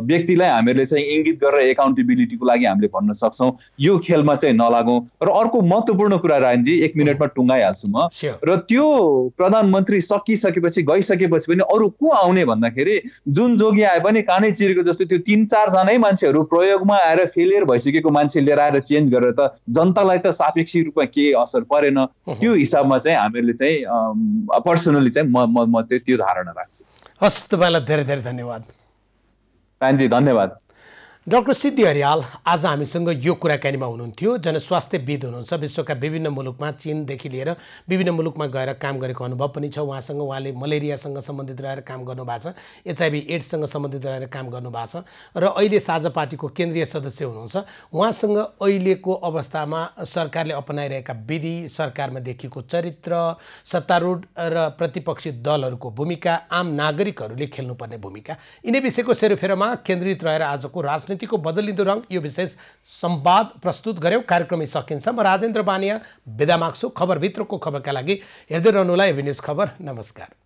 व्यक्तिलाई हामीहरूले चाहिँ इङ्गित गरेर एकाउन्टेबिलिटीको लागि हामीले भन्न सक्छौँ, यो खेलमा चाहिँ नलागौँ। र अर्को महत्त्वपूर्ण कुरा राजनजी, 1 मिनटमा टुङ्गाइहाल्छु म, र त्यो प्रधानमन्त्री सकिसकेपछि गइसकेपछि पनि अरू को आउने भन्दाखेरि जुन जोगी आए पनि कानै चिरेको जस्तो त्यो 3-4 जनै मान्छेहरू प्रयोगमा आएर फेलियर भइसकेको मान्छे लिएर आएर चेन्ज गरेर त जनतालाई त सापेक्षिक रूपमा केही असर परेन। त्यो हिसाबमा चाहिँ हामीहरूले चाहिँ पर्सनली चाहिँ म त्यो धारणा राख्छु। हस्, तपाईँलाई धेरै धेरै धन्यवाद। पानजी धन्यवाद। डाक्टर सिद्धि अर्याल आज हामीसँग यो कुराकानीमा हुनुहुन्थ्यो। जनस्वास्थ्यविद हुनुहुन्छ, विश्वका विभिन्न मुलुकमा चीनदेखि लिएर विभिन्न मुलुकमा गएर काम गरेको अनुभव पनि छ उहाँसँग। उहाँले मलेरियासँग सम्बन्धित रहेर काम गर्नुभएको छ, एचआइभी एड्ससँग सम्बन्धित रहेर काम गर्नुभएको छ र अहिले साझा पार्टीको केन्द्रीय सदस्य हुनुहुन्छ। उहाँसँग अहिलेको अवस्थामा सरकारले अपनाइरहेका विधि, सरकारमा देखिएको चरित्र, सत्तारूढ र प्रतिपक्षी दलहरूको भूमिका, आम नागरिकहरूले खेल्नुपर्ने भूमिका, यिनै विषयको सेरोफेरोमा केन्द्रित रहेर आजको राजनीतिको बदलिँदो रङ यो विशेष संवाद प्रस्तुत गर्यौं। कार्यक्रम सकिन्छ। म राजेन्द्र बानिया बिदा माग्छु। खबरभित्रको खबरका लागि हेर्दै रहनुहोला एबी न्यूज खबर। नमस्कार।